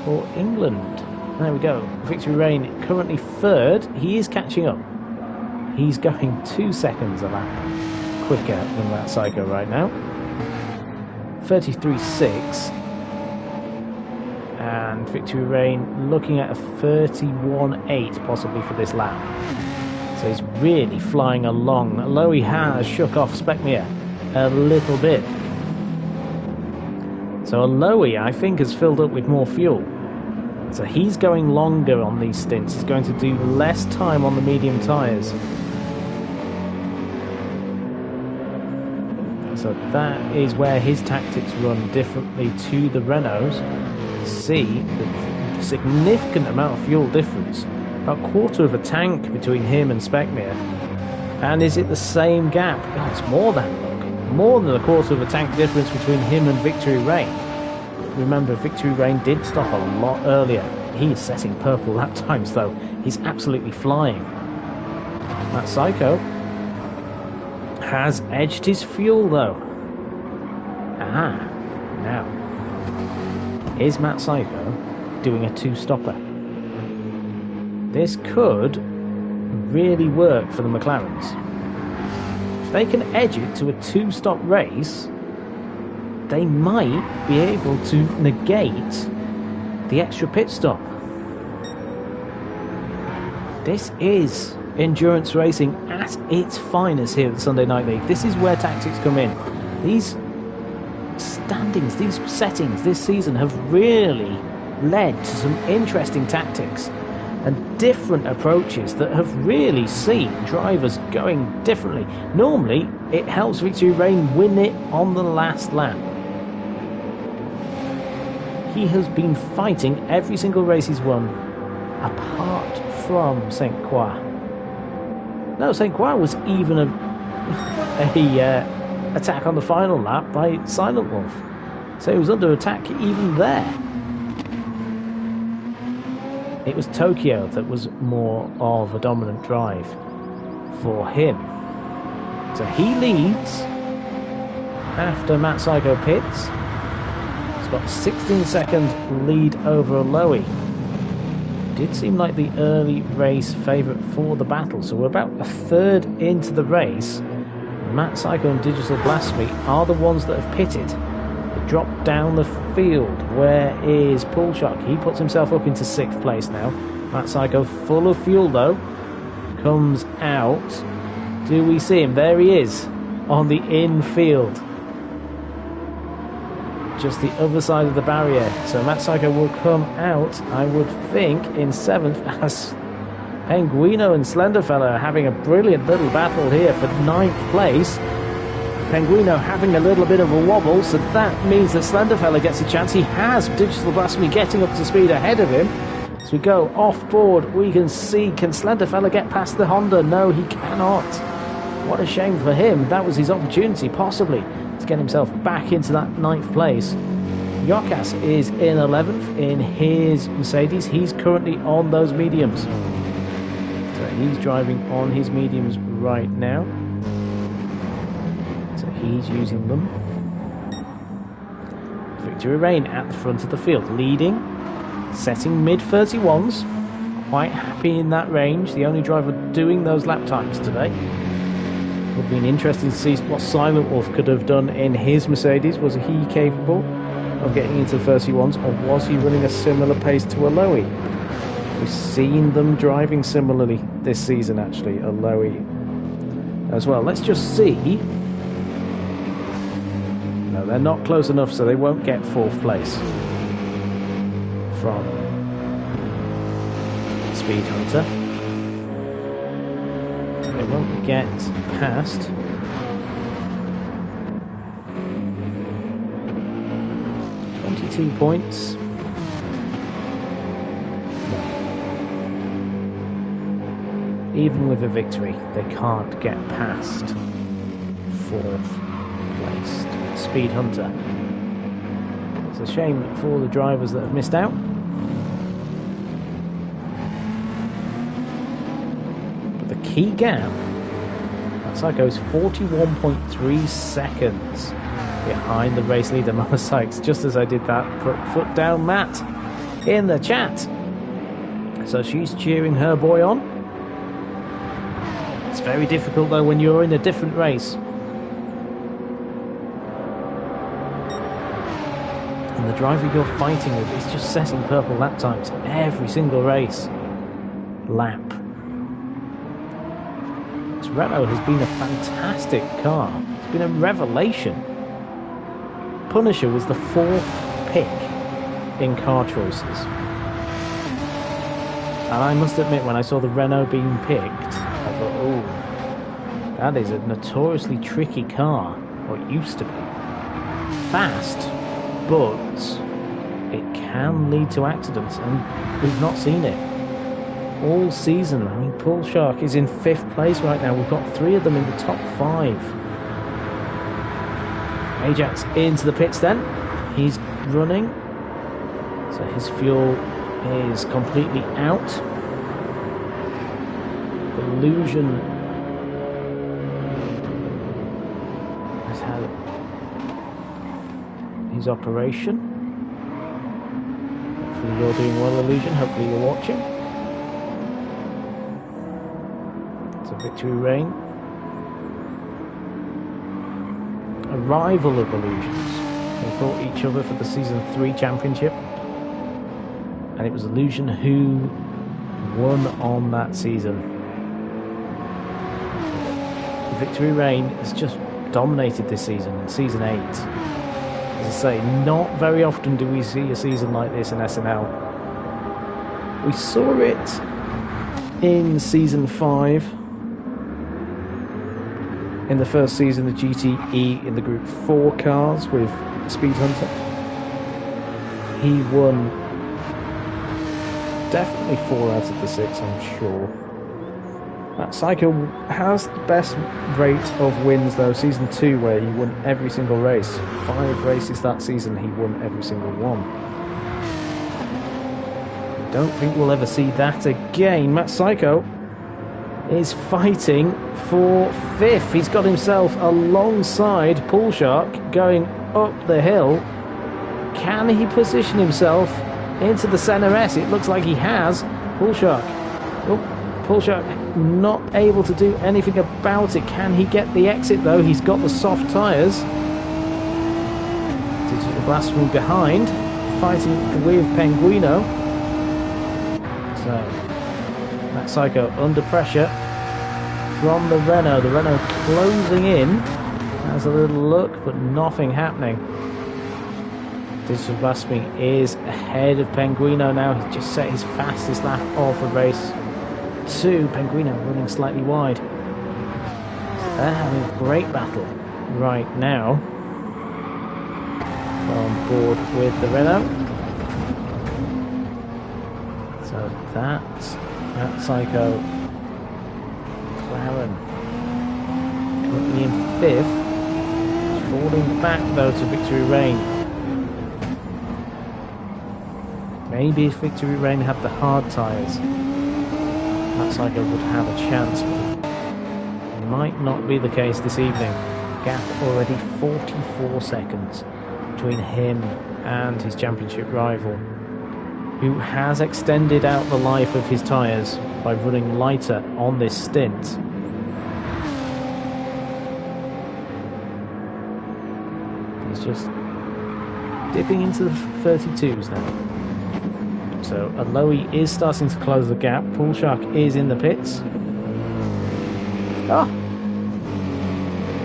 for England. There we go. Victory Rain currently 3rd. He is catching up. He's going 2 seconds a lap quicker than that Psycho right now. 33.6. And Victory Rain looking at a 31.8 possibly for this lap. So he's really flying along. Although he has shook off Specmere a little bit. So Aloy, I think, has filled up with more fuel. So he's going longer on these stints. He's going to do less time on the medium tyres. So that is where his tactics run differently to the Renaults. see the significant amount of fuel difference. About a quarter of a tank between him and Spekmir. And is it the same gap? Oh, it's more than, look. More than a quarter of a tank difference between him and Victory Rain. Remember, Victory Rain did stop a lot earlier. He is setting purple lap times, though. He's absolutely flying. Matt Psycho has edged his fuel, though. Ah, now. Is Matt Psycho doing a two-stopper? This could really work for the McLarens. If they can edge it to a two-stop race, they might be able to negate the extra pit stop. This is endurance racing at its finest here at the Sunday Night League. This is where tactics come in. These standings, these settings this season have really led to some interesting tactics and different approaches that have really seen drivers going differently. Normally, it helps Victory Rain win it on the last lap. He has been fighting every single race he's won, apart from St. Croix. No, St. Croix was even a attack on the final lap by Silent Wolf. So he was under attack even there. It was Tokyo that was more of a dominant drive for him. So he leads after Matt Psycho pits. He's got a 16-second lead over Aloe. Did seem like the early race favourite for the battle. So we're about a third into the race. Matt Psycho and Digital Blasphemy are the ones that have pitted. They drop down the field. Where is Pullshock? He puts himself up into 6th place now. Matt Psycho, full of fuel though, comes out. Do we see him? There he is on the infield. Just the other side of the barrier. So Matt Psycho will come out, I would think, in 7th as Penguino and Slenderfella are having a brilliant little battle here for 9th place. Penguino having a little bit of a wobble, so that means that Slenderfella gets a chance. He has Digital Blasphemy getting up to speed ahead of him. As we go off board, we can see, can Slenderfella get past the Honda? No, he cannot. What a shame for him. That was his opportunity, possibly, to get himself back into that 9th place. Yokas is in 11th in his Mercedes. He's currently on those mediums. So he's driving on his mediums right now. So he's using them. Victory Rain at the front of the field, leading, setting mid-31s. Quite happy in that range. The only driver doing those lap times today. Would have been interesting to see what Silent Wolf could have done in his Mercedes. Was he capable of getting into the 31s, or was he running a similar pace to Aloe? We've seen them driving similarly this season, actually, Aloe as well. Let's just see. No, they're not close enough, so they won't get 4th place from Speed Hunter. They won't get past 22 points. Even with a victory, they can't get past 4th placed Speed Hunter. It's a shame for the drivers that have missed out. But the key gap, Psycho's 41.3 seconds behind the race leader, Mama Sykes. Just as I did that, put foot down Matt in the chat. So she's cheering her boy on. It's very difficult though when you're in a different race. And the driver you're fighting with is just setting purple lap times every single race. Lap. This Renault has been a fantastic car. It's been a revelation. Punisher was the 4th pick in car choices. And I must admit, when I saw the Renault being picked, I thought, oh, that is a notoriously tricky car, or it used to be. Fast, but it can lead to accidents, and we've not seen it all season. I mean, Pool Shark is in 5th place right now. We've got 3 of them in the top 5. Ajax into the pits then. He's running, so his fuel is completely out. Illusion has had his operation. Hopefully you're doing well, Illusion. Hopefully you're watching. It's a Victory Reign, a rival of Illusion's. They fought each other for the Season 3 championship, and it was Illusion who won on that season. Victory Reign has just dominated this season, in Season 8. As I say, not very often do we see a season like this in SNL. We saw it in Season 5, in the first season of GTE in the Group 4 cars with Speed Hunter. He won definitely 4 out of the 6, I'm sure. That Psycho has the best rate of wins though, Season 2, where he won every single race. 5 races that season, he won every single one. Don't think we'll ever see that again. Matt Psycho is fighting for 5th. He's got himself alongside Pool Shark going up the hill. Can he position himself into the center S? It looks like he has. Pool Shark. Oh, Pool Shark not able to do anything about it. Can he get the exit though? He's got the soft tyres. Digital Blast from behind, fighting with Penguino. So that Psycho under pressure from the Renault. The Renault closing in. Has a little look, but nothing happening. Digital Blasphemy is ahead of Penguino now. He's just set his fastest lap of the race. Penguino running slightly wide. They're having a great battle right now on board with the Renault. So that's that Psycho. McLaren currently in 5th, falling back though to Victory Reign. Maybe if Victory Reign had the hard tyres, that Psycho would have a chance, but it might not be the case this evening. Gap already 44 seconds between him and his championship rival, who has extended out the life of his tyres by running lighter on this stint. He's just dipping into the 32s now. So Aloe is starting to close the gap. Pool Shark is in the pits.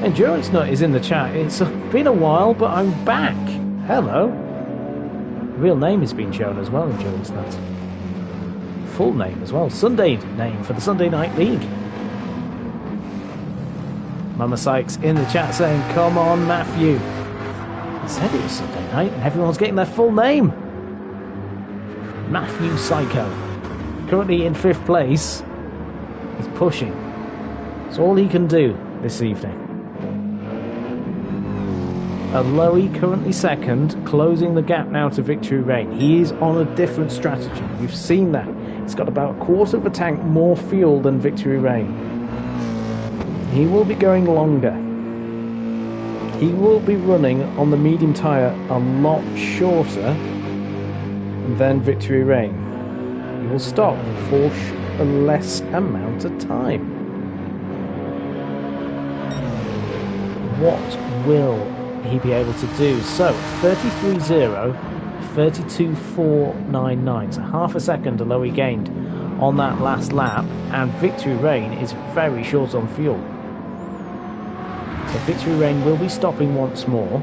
Endurance Nut is in the chat. It's been a while, but I'm back. Hello. Real name has been shown as well, Endurance Nut. Full name as well. Sunday name for the Sunday Night League. Mama Sykes in the chat saying, come on, Matthew. I said it was Sunday night and everyone's getting their full name. Matthew Psycho, currently in 5th place. He's pushing. It's all he can do this evening. Aloe currently 2nd, closing the gap now to Victory Reign. He is on a different strategy. We've seen that. He's got about a quarter of a tank more fuel than Victory Reign. He will be going longer. He will be running on the medium tyre a lot shorter than Victory Reign. He will stop for a less amount of time. What will he be able to do? So 33.0, 32.499. So half a second Aloe gained on that last lap, and Victory Reign is very short on fuel. So Victory Reign will be stopping once more,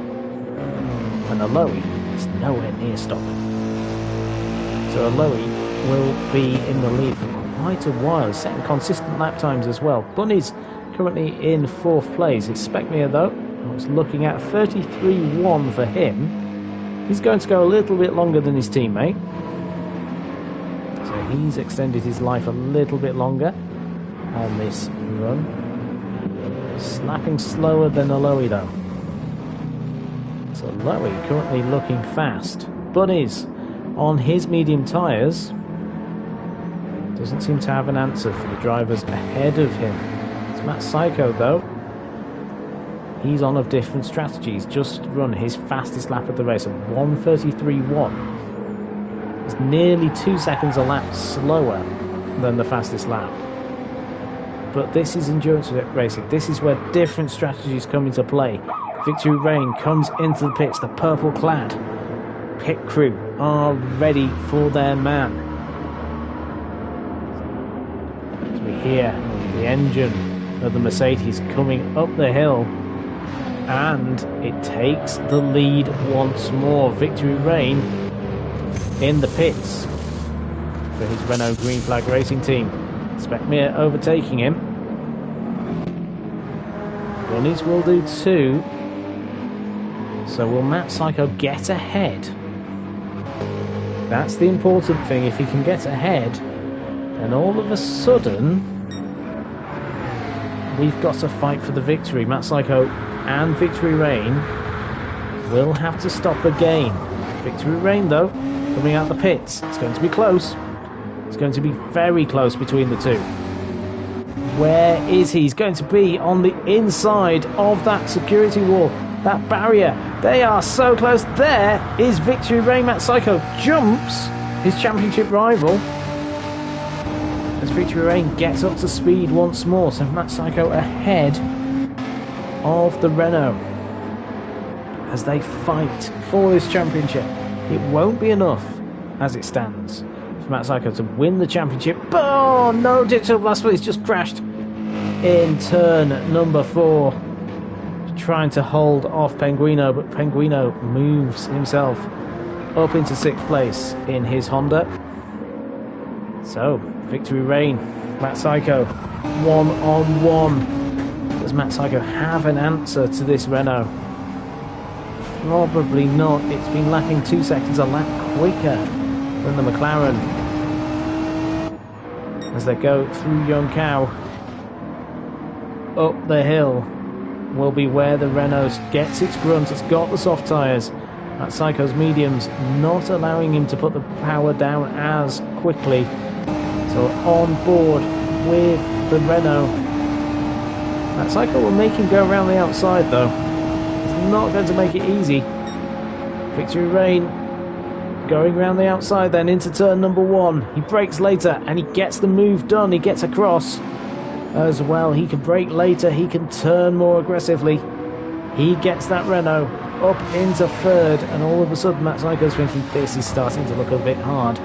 and Aloe is nowhere near stopping. So Aloe will be in the lead for quite a while. He's setting consistent lap times as well. Bunny's currently in 4th place. It's Specmere though. I was looking at 33.1 for him. He's going to go a little bit longer than his teammate. So he's extended his life a little bit longer on this run. Slapping slower than Aloy though. So Aloy currently looking fast. Bunnies on his medium tyres doesn't seem to have an answer for the drivers ahead of him. It's Matt Psycho though. He's on of different strategies. Just run his fastest lap of the race of 1:33.1. It's nearly 2 seconds a lap slower than the fastest lap. But this is endurance racing. This is where different strategies come into play. Victory Rain comes into the pits. The purple clad pit crew are ready for their man. As we hear the engine of the Mercedes coming up the hill, and it takes the lead once more. Victory Rain in the pits for his Renault Green Flag Racing team. Speckmere overtaking him. Bunnies will do too. So will Matt Psycho get ahead? That's the important thing. If he can get ahead, then all of a sudden we've got to fight for the victory. Matt Psycho and Victory Rain will have to stop again. Victory Rain though, coming out the pits. It's going to be close. It's going to be very close between the two. Where is he? He's going to be on the inside of that security wall, that barrier. They are so close. There is Victory Rain. Matt Psycho jumps his championship rival as Victory Rain gets up to speed once more. So Matt Psycho ahead of the Renault as they fight for this championship. It won't be enough as it stands for Matt Psycho to win the championship. Oh no, Digital Blast Police just crashed in turn number 4, trying to hold off Penguino, but Penguino moves himself up into 6th place in his Honda. So Victory Rain, Matt Psycho, 1-on-1. Does Matt Psycho have an answer to this Renault? Probably not. It's been lapping 2 seconds a lap quicker than the McLaren. As they go through Yonkau, up the hill will be where the Renault gets its grunt. It's got the soft tyres. Matt Psycho's mediums not allowing him to put the power down as quickly. So on board with the Renault. Matt Psycho will make him go around the outside though. It's not going to make it easy. Victory Rain going around the outside then into turn number 1. He brakes later and he gets the move done. He gets across as well. He can brake later. He can turn more aggressively. He gets that Renault up into 3rd, and all of a sudden Matt Psycho's thinking this is starting to look a bit hard.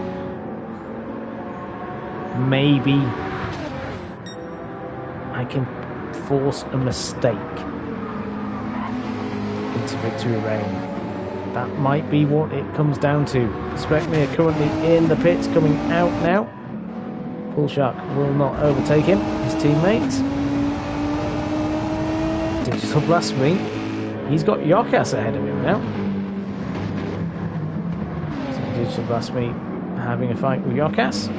Maybe I can force a mistake into Victory Rain. That might be what it comes down to. Speckmere currently in the pits, coming out now. Bull Shark will not overtake him, his teammates. Digital Blasphemy. He's got Yokas ahead of him now. So Digital Blasphemy having a fight with Yokas.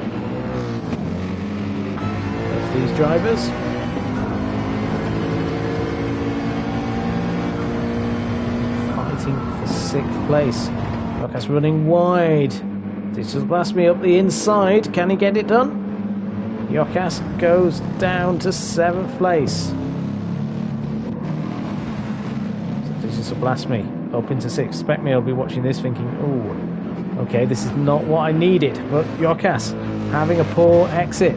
Both these drivers. Fighting for 6th place. Yokas running wide. Digital Blasphemy up the inside. Can he get it done? Yokas goes down to 7th place. So Digital Blasphemy up into 6th. Speckmere will be watching this thinking, oh, okay, this is not what I needed. But Yokas having a poor exit.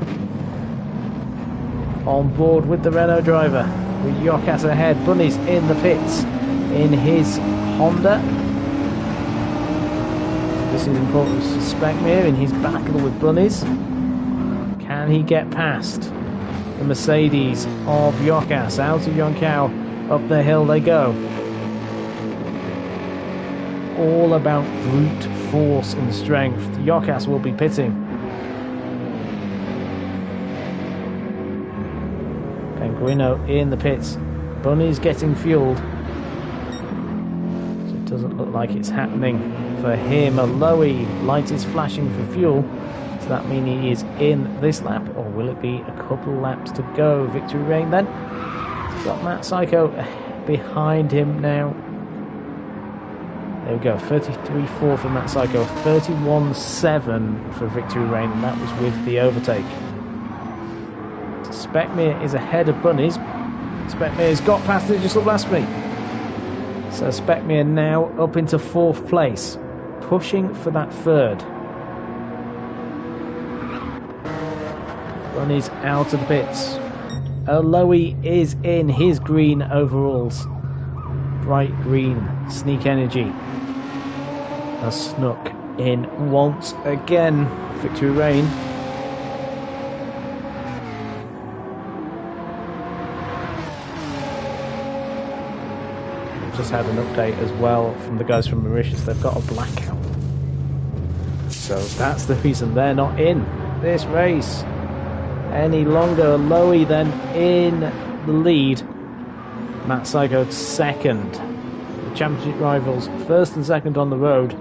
On board with the Renault driver. With Yokas ahead. Bunny's in the pits in his Honda. This is important for Speckmere in his battle with Bunnies. Can he get past the Mercedes of Yokas? Out of Yonkau, up the hill they go. All about brute force and strength. Yokas will be pitting. Penguino in the pits. Bunny's getting fueled. So Doesn't look like it's happening for him. Lowy, light is flashing for fuel. Does that mean he is in this lap, or will it be a couple laps to go? Victory Reign then. He's got Matt Psycho behind him now. There we go, 33.4 for Matt Psycho, 31.7 for Victory Reign, and that was with the overtake. Speckmere is ahead of Bunnies. Speckmere's got past the Digital Blasphemy. So Speckmere now up into 4th place, pushing for that 3rd. Bunnies out of the pits. Lowy is in his green overalls. Bright green, Sneak Energy has snuck in once again. Victory Reign. Just had an update as well from the guys from Mauritius. They've got a blackout. So that's the reason they're not in this race any longer. Lowy then in the lead. Matt Psycho 2nd. The championship rivals 1st and 2nd on the road.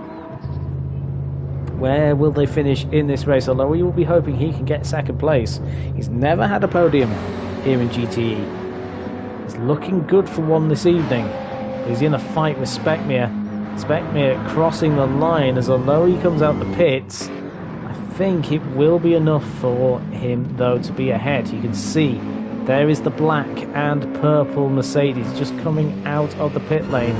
Where will they finish in this race? Although we will be hoping he can get 2nd place. He's never had a podium here in GTE. He's looking good for one this evening. He's in a fight with Speckmere. Speckmere crossing the line as although he comes out the pits. I think it will be enough for him though to be ahead. You can see there is the black and purple Mercedes just coming out of the pit lane.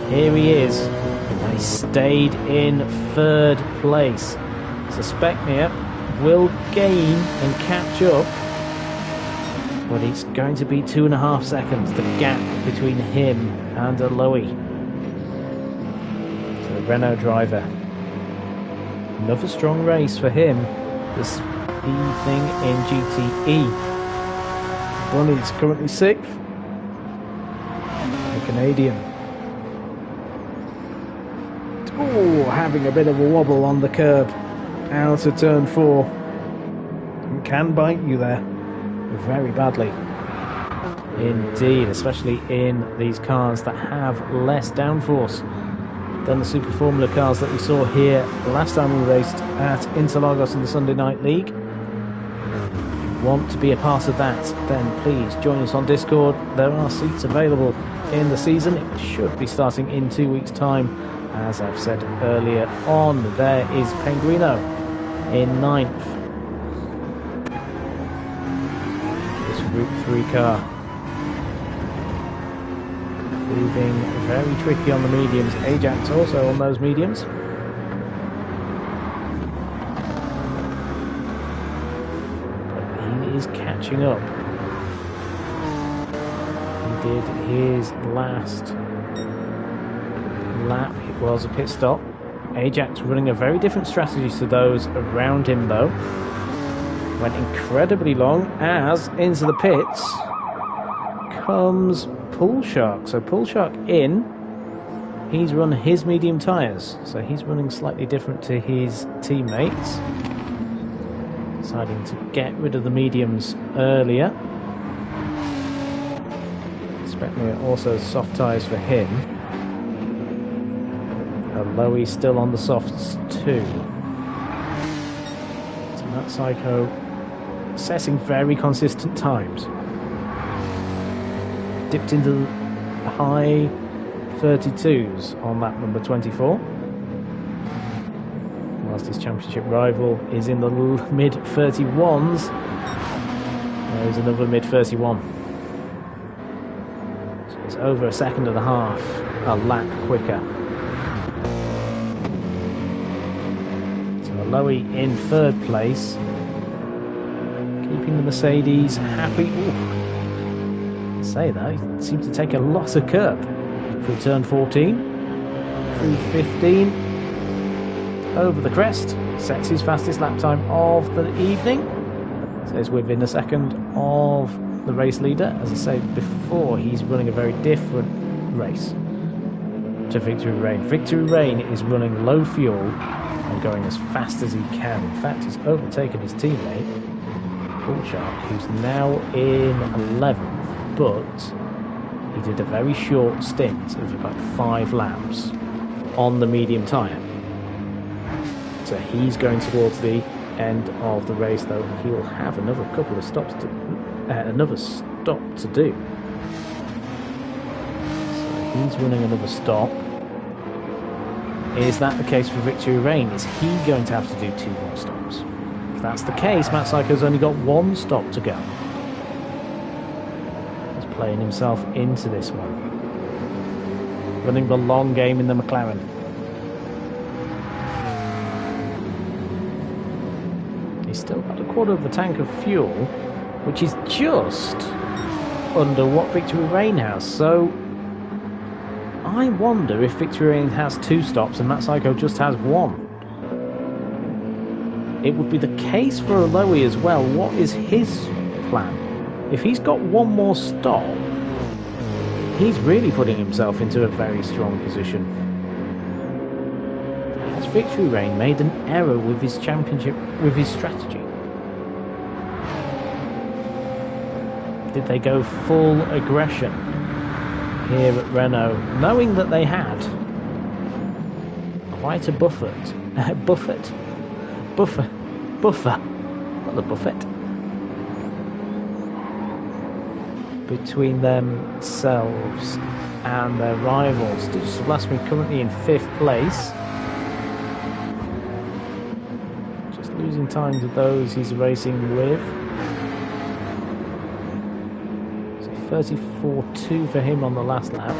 Here he is. And he stayed in 3rd place. So Speckmere will gain and catch up. But it's going to be 2.5 seconds, the gap between him and Lowy. So the Renault driver. Another strong race for him this evening in GTE. Bunny's currently 6th. The Canadian. Oh, having a bit of a wobble on the curb. Out of turn 4. And can bite you there. Very badly indeed, especially in these cars that have less downforce than the Super Formula cars that we saw here last time we raced at Interlagos in the Sunday Night League. If you want to be a part of that, then please join us on Discord. There are seats available in the season. It should be starting in 2 weeks' time, as I've said earlier on. There is Penguino in 9th. Group 3 car. Proving very tricky on the mediums. Ajax also on those mediums. But he is catching up. He did his last lap. It was a pit stop. Ajax running a very different strategy to those around him though. Went incredibly long as into the pits comes Pool Shark. So Pool Shark in, he's run his medium tyres, so he's running slightly different to his teammates. Deciding to get rid of the mediums earlier. Speckmere also soft tyres for him. Lowy still on the softs too. So Matt Psycho setting very consistent times. Dipped into the high 32s on lap number 24. Whilst his championship rival is in the mid 31s. There's another mid 31. So it's over a second and a half, a lap quicker. So Lowy in 3rd place. Keeping the Mercedes happy. Ooh. Say that, he seems to take a lot of curb. Through turn 14, through 15, over the crest, sets his fastest lap time of the evening. Says within a second of the race leader. As I said before, he's running a very different race to Victory Reign. Victory Reign is running low fuel and going as fast as he can. In fact, he's overtaken his teammate Pool Shark, who's now in 11th, but he did a very short stint of about 5 laps on the medium tyre. So he's going towards the end of the race, though he'll have another couple of stops to another stop to do. So he's running another stop. Is that the case for Victory Reign? Is he going to have to do 2 more stops? If that's the case, Matt Psycho's only got 1 stop to go. He's playing himself into this one. Running the long game in the McLaren. He's still got a quarter of the tank of fuel, which is just under what Victory Reign has. So I wonder if Victory Reign has 2 stops and Matt Psycho just has 1. It would be the case for Aloe as well. What is his plan? If he's got 1 more stop, he's really putting himself into a very strong position. Has Victory Reign made an error with his championship, with his strategy? Did they go full aggression here at Renault, knowing that they had quite a buffer, not a buffet, between themselves and their rivals? Digital Blasphemy currently in 5th place, just losing time to those he's racing with. 34.2 for him on the last lap.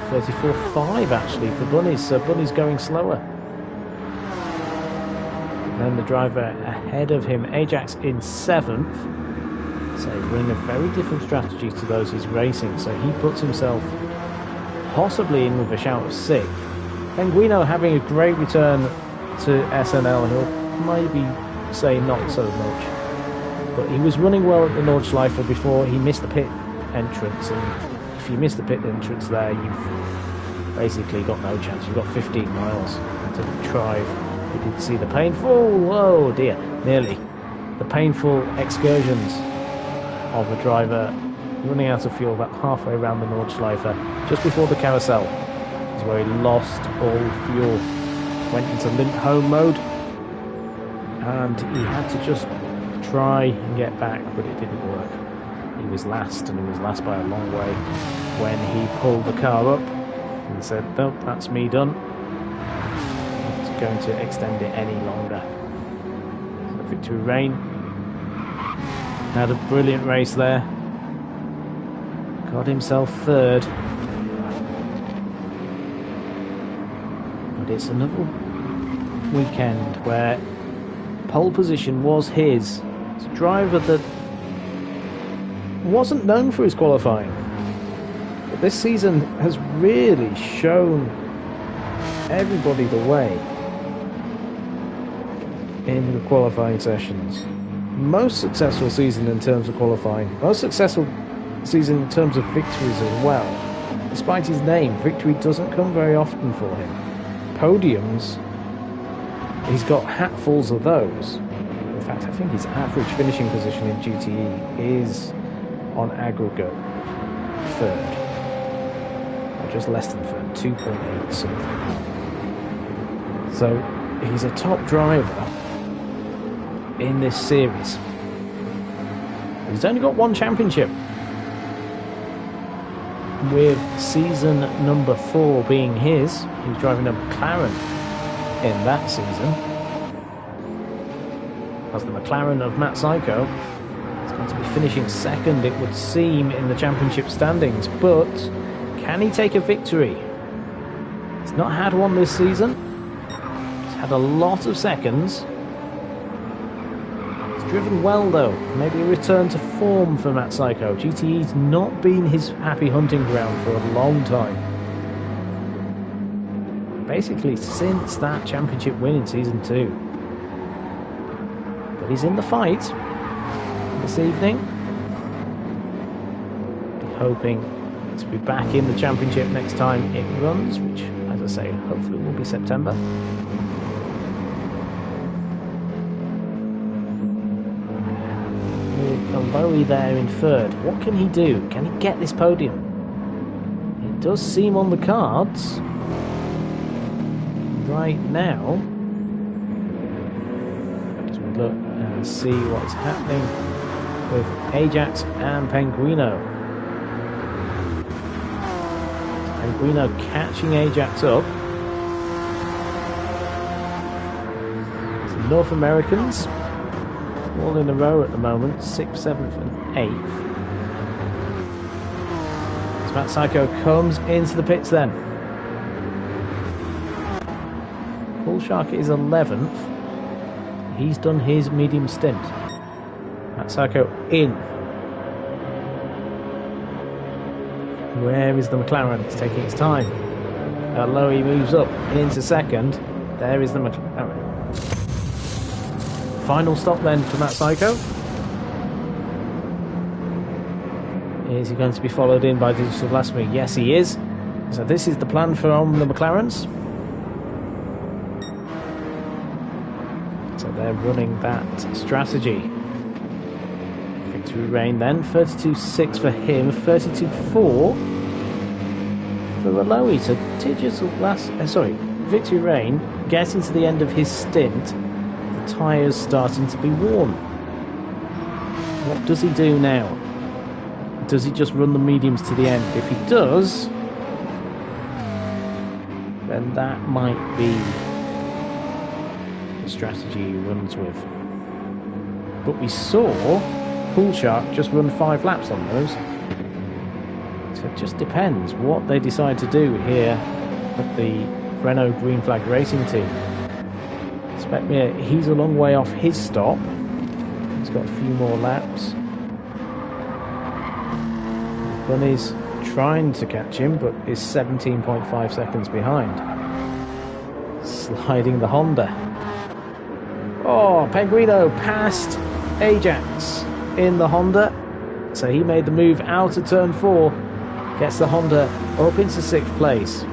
34.5 actually for Bunnies, so Bunnies going slower. And then the driver ahead of him, Ajax in 7th. So running a very different strategy to those he's racing, so he puts himself possibly in with a shout of 6th. Penguino having a great return to SNL, he'll maybe say not so much. But he was running well at the Nordschleife before he missed the pit entrance, and if you miss the pit entrance there, you've basically got no chance. You've got 15 miles to drive. You did see the painful, oh dear, nearly, the painful excursions of a driver running out of fuel about halfway around the Nordschleife, just before the carousel, is where he lost all fuel, went into limp home mode, and he had to just try and get back, but it didn't work. He was last, and he was last by a long way when he pulled the car up and said, nope, that's me done. Not going to extend it any longer. So Victory Reign had a brilliant race there. Got himself 3rd. But it's another weekend where pole position was his. It's a driver that wasn't known for his qualifying, but this season has really shown everybody the way in the qualifying sessions. Most successful season in terms of qualifying, most successful season in terms of victories as well. Despite his name, victory doesn't come very often for him. Podiums, he's got hatfuls of those. In fact, I think his average finishing position in GTE is on aggregate 3rd, or just less than 3rd, 2.8 something. So he's a top driver in this series. He's only got 1 championship, with season number 4 being his. He's driving a McLaren in that season. As the McLaren of Matt Psycho, it's going to be finishing 2nd, it would seem, in the championship standings. But can he take a victory? He's not had one this season. He's had a lot of seconds. He's driven well though. Maybe a return to form for Matt Psycho. GTE's not been his happy hunting ground for a long time. Basically since that championship win in season 2. But he's in the fight this evening. Hoping to be back in the championship next time it runs, which, as I say, hopefully will be September. With Aloe there in 3rd, what can he do? Can he get this podium? It does seem on the cards. right now, as we look and see what's happening with Ajax and Penguino. Penguino catching Ajax up. The North Americans all in a row at the moment, 6th, 7th and 8th. So Matt Psycho comes into the pits then. Bull Shark is 11th. He's done his medium stint. Matt Psycho in. Where is the McLaren? It's taking its time. Lowy moves up into second. There is the McLaren. Final stop then for Matt Psycho. Is he going to be followed in by Digital Blasphemy? Yes, he is. So this is the plan from the McLarens. So they're running that strategy. Victory Reign then, 32.6 for him, 32.4 for Lowy. So Digital Victory Reign getting to the end of his stint. Tyres starting to be worn. What does he do now? Does he just run the mediums to the end? If he does, then that might be the strategy he runs with. But we saw Pool Shark just run 5 laps on those. So it just depends what they decide to do here at the Renault Green Flag Racing Team. He's a long way off his stop. He's got a few more laps. Bunny's trying to catch him, but is 17.5 seconds behind. Sliding the Honda. Oh, Penguino passed Ajax in the Honda. So he made the move out of turn 4. Gets the Honda up into 6th place.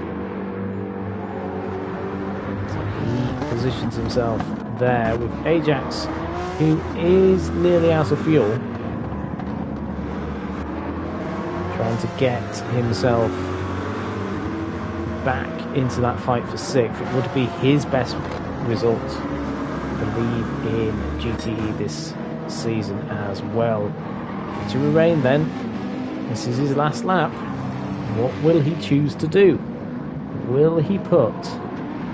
Positions himself there with Ajax, who is nearly out of fuel, trying to get himself back into that fight for 6th. It would be his best result, I believe, in GTE this season as well. To Reign then, this is his last lap. What will he choose to do? Will he put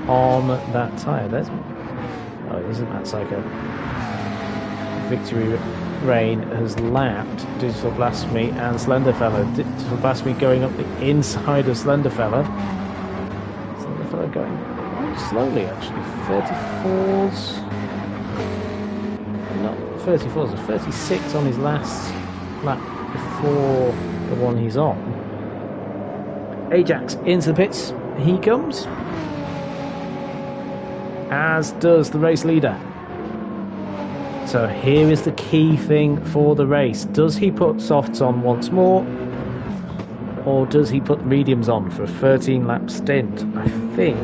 on that tyre? Oh, it isn't that Psycho. Victory Reign has lapped Digital Blasphemy and Slenderfella. Digital Blasphemy going up the inside of Slenderfella. Slenderfella going quite slowly actually. 34s. Not 34s, 36 on his last lap before the one he's on. Ajax into the pits. He comes. As does the race leader. So here is the key thing for the race. Does he put softs on once more? Or does he put mediums on for a 13-lap stint? I think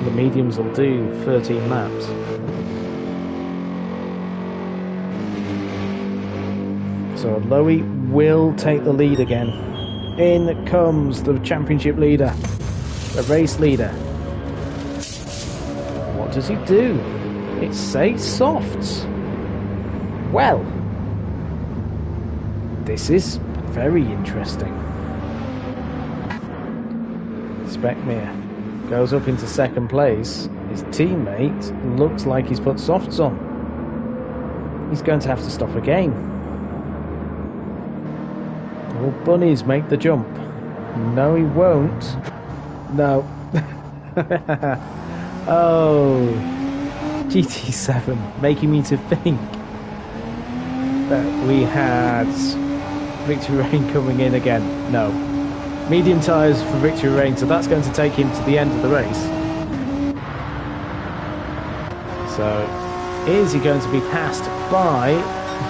the mediums will do 13 laps. So Lowy will take the lead again. In comes the championship leader, the race leader. What does he do? It says softs. Well, this is very interesting. Speckmere goes up into 2nd place. His teammate looks like he's put softs on. He's going to have to stop again. Will Bunnies make the jump? No, he won't. No. Oh, GT7, making me to think that we had Victory Reign coming in again. No. Medium tyres for Victory Reign, so that's going to take him to the end of the race. So, is he going to be passed by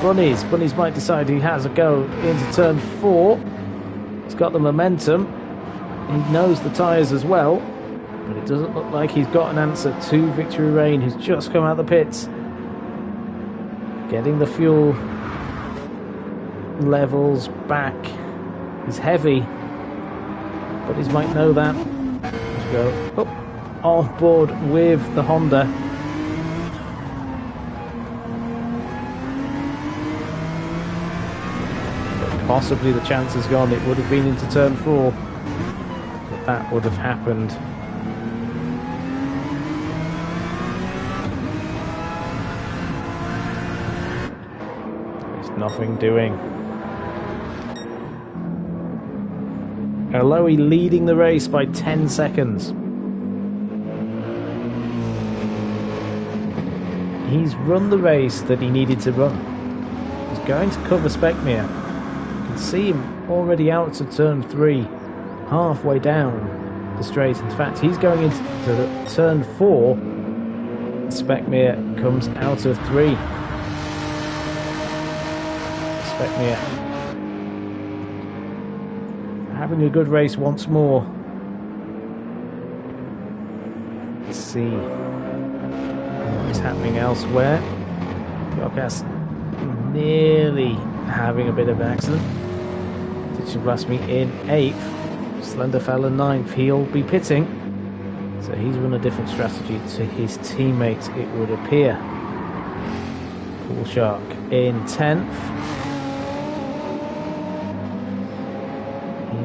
Bunnies? Bunnies might decide he has a go into turn 4. He's got the momentum. He knows the tyres as well. But it doesn't look like he's got an answer to Victory Reign, who's just come out of the pits. Getting the fuel levels back. He's heavy. Buddies might know that. Let's go. Oh, on board with the Honda. Possibly the chance is gone. It would have been into turn 4 that would have happened. There's nothing doing. Aloe leading the race by 10 seconds. He's run the race that he needed to run. He's going to cover Speckmere. You can see him already out to turn 3, halfway down the straight. In fact, he's going into turn 4. Speckmere comes out of 3. Speckmere having a good race once more. Let's see what is happening elsewhere. Yokas nearly having a bit of an accident. Blasphemy in 8th. Slenderfell in 9th. He'll be pitting. So he's run a different strategy to his teammates, it would appear. Pool Shark in 10th.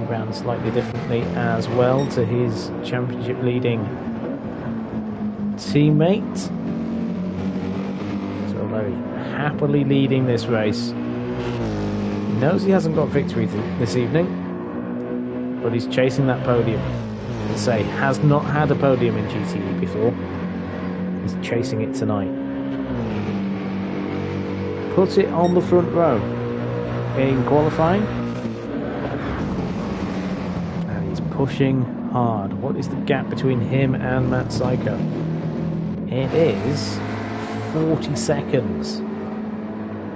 Ran slightly differently as well to his championship leading teammate. So Larry happily leading this race. He knows he hasn't got victory this evening, but he's chasing that podium. Let's say, has not had a podium in GTE before. He's chasing it tonight. Put it on the front row in qualifying. Pushing hard. What is the gap between him and Matt Psycho? It is 40 seconds.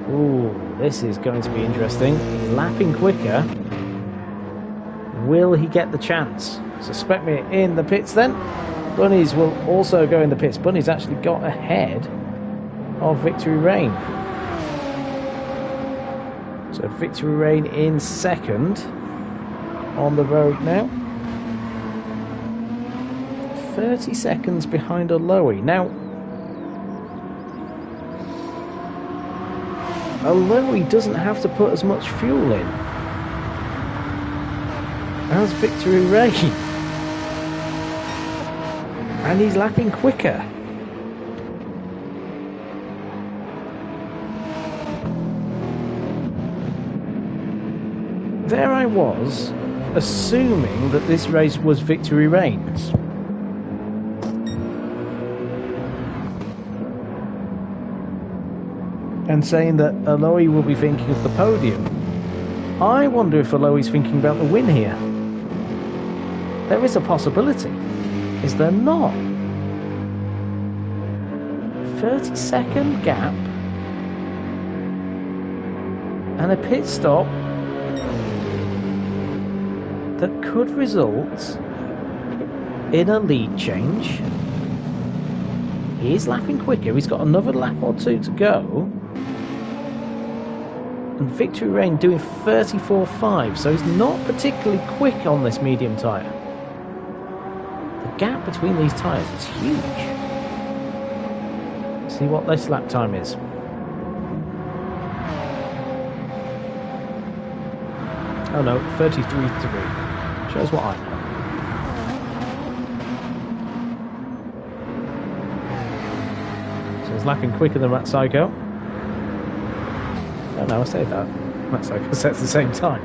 Ooh, this is going to be interesting. He's lapping quicker. Will he get the chance? Suspect me in the pits then. Bunnies will also go in the pits. Bunnies actually got ahead of Victory Rain. So Victory Rain in second on the road now. 30 seconds behind Aloe. Now, Aloe doesn't have to put as much fuel in as Victory Rain. And he's lapping quicker. There I was, assuming that this race was Victory Rain's. And saying that Aloe will be thinking of the podium. I wonder if Aloe's thinking about the win here. There is a possibility. Is there not? 30-second gap. And a pit stop that could result in a lead change. He is lapping quicker. He's got another lap or 2 to go. And Victory Rain doing 34.5, so he's not particularly quick on this medium tyre. The gap between these tyres is huge. Let's see what this lap time is. Oh no, 33.3. Shows what I know. So he's lapping quicker than Rat Psycho. Oh no, I say that. Rat Psycho sets the same time.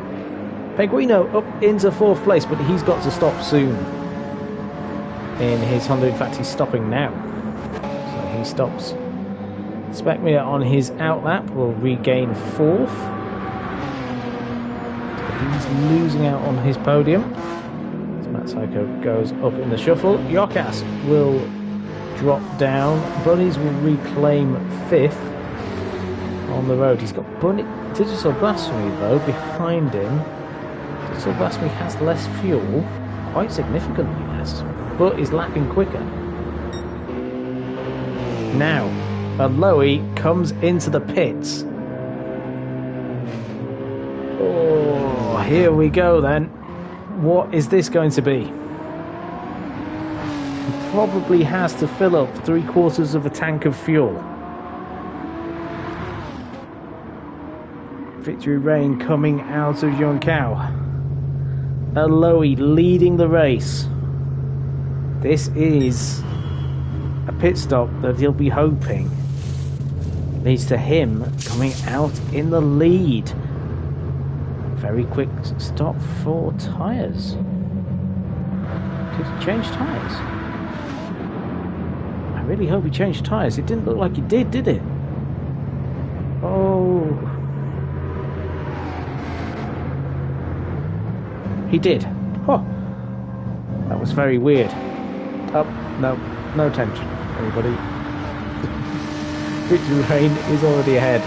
Peguino up into 4th place, but he's got to stop soon in his Honda. In fact, he's stopping now. So he stops. Speckmere on his outlap will regain 4th. He's losing out on his podium. So Matt Psycho goes up in the shuffle. Yokas will drop down. Bunnies will reclaim 5th on the road. He's got Digital Blasphemy though behind him. Digital Blasphemy has less fuel, quite significantly less, but is lapping quicker. Now, Aloe comes into the pits. Oh, here we go then. What is this going to be? probably has to fill up 3/4 of a tank of fuel. Victory Rain coming out of Jonkau. Aloe leading the race. This is a pit stop that he'll be hoping leads to him coming out in the lead. Very quick stop for tyres. Did he change tyres? I really hope he changed tyres. It didn't look like he did it? Oh. He did. Oh. That was very weird. Oh, no tension, everybody. Victory Rain is already ahead.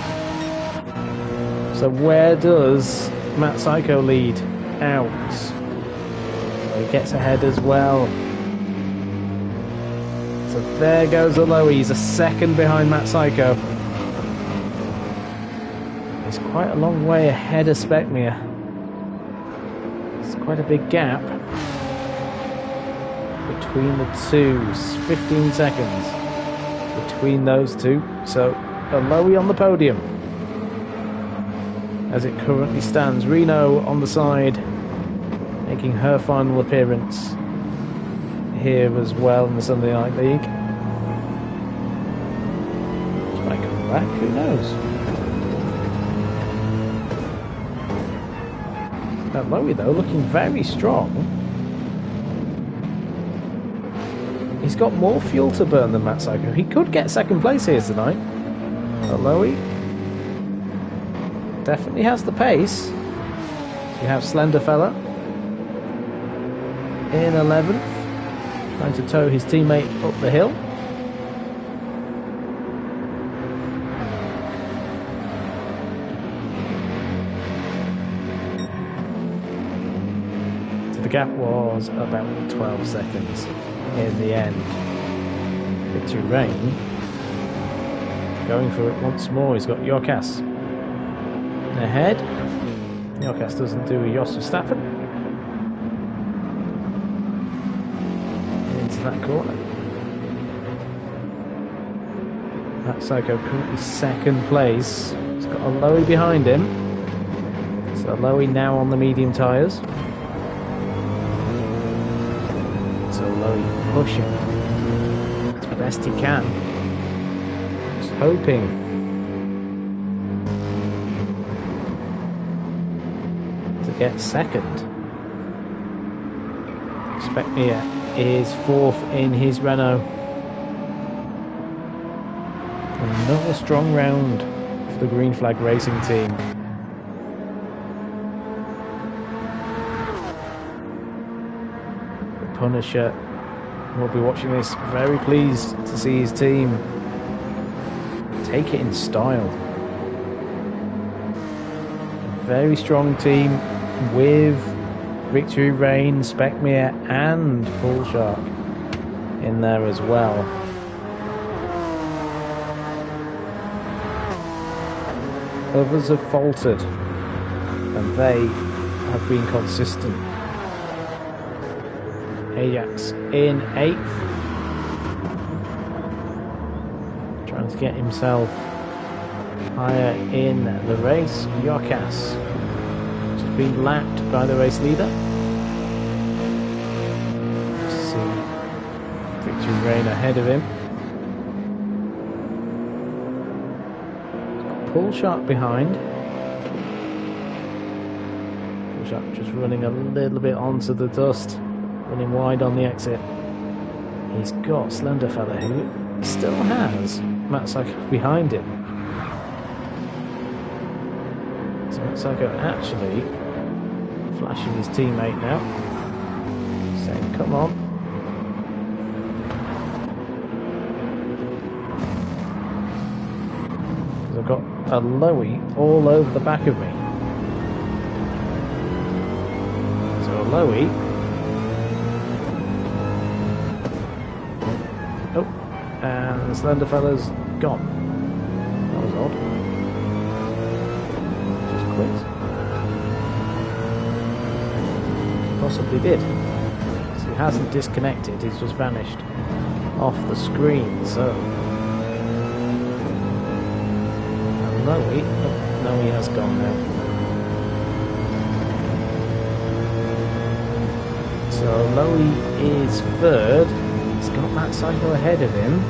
So where does Matt Psycho lead? Out. He gets ahead as well. So there goes Aloe. He's a second behind Matt Psycho. He's quite a long way ahead of Speckmere. It's quite a big gap between the two. 15 seconds between those two. So Aloe on the podium as it currently stands. Reno on the side, making her final appearance here as well in the Sunday Night League. She might come back, who knows? Aloe though looking very strong. He's got more fuel to burn than Matt Psycho. He could get second place here tonight. Aloe definitely has the pace. You have Slender Fella in 11th, trying to tow his teammate up the hill. So the gap was about 12 seconds in the end. Victory Rain going for it once more. He's got Jorkas ahead. Jorkas doesn't do a Jos Verstappen into that corner. That Psycho currently second place. He's got Aloe behind him. So Aloe now on the medium tyres. So Aloe pushing as best he can. Just hoping get second. Speckmere is fourth in his Renault. Another strong round for the Green Flag Racing team. The Punisher will be watching this, very pleased to see his team take it in style. A very strong team with Victory Rain, Speckmere and Full Shark in there as well. Others have faltered and they have been consistent. Ajax in 8th, trying to get himself higher in the race. Jorkas being lapped by the race leader. See Victory Rain ahead of him. Pull Shark behind. Pull Shark just running a little bit onto the dust, running wide on the exit. He's got Slender Fella who still has Matt Psycho behind him. So Matt Psycho actually flashing his teammate now, saying, come on. I've got Aloe all over the back of me. So Aloe. Oh, and the Slender Fella's gone. That was odd. Just quit. Possibly did. So hasn't disconnected, he's just vanished off the screen, so... No, he has gone now. So Lowy is third. He's got that cycle ahead of him.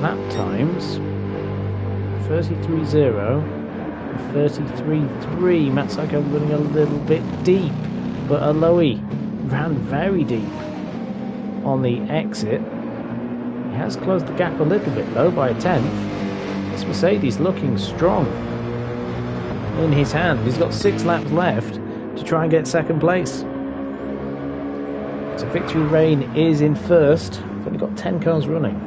Lap times 33.0, 33.3. Matt Psycho running a little bit deep, but Lowy ran very deep on the exit. He has closed the gap a little bit though by a tenth. This Mercedes looking strong in his hand. He's got 6 laps left to try and get second place. So Victory Reign is in first. We've only got 10 cars running.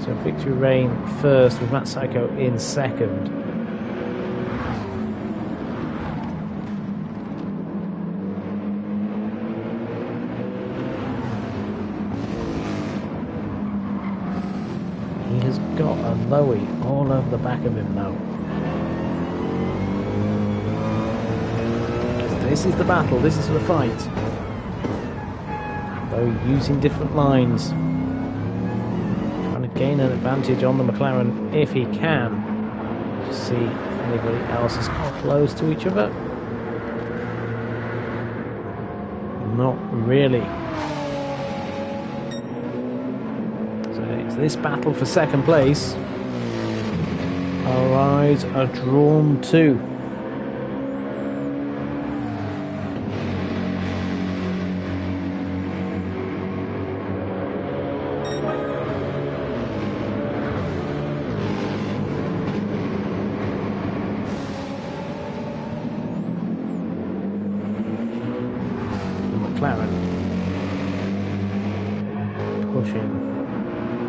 So Victory Reign first with Matt Psycho in second. He has got a Lowy all over the back of him now. This is the battle, this is the fight. Though using different lines. Trying to gain an advantage on the McLaren if he can. Just see if anybody else is close to each other. Not really. So it's this battle for second place. Our eyes are drawn to. McLaren pushing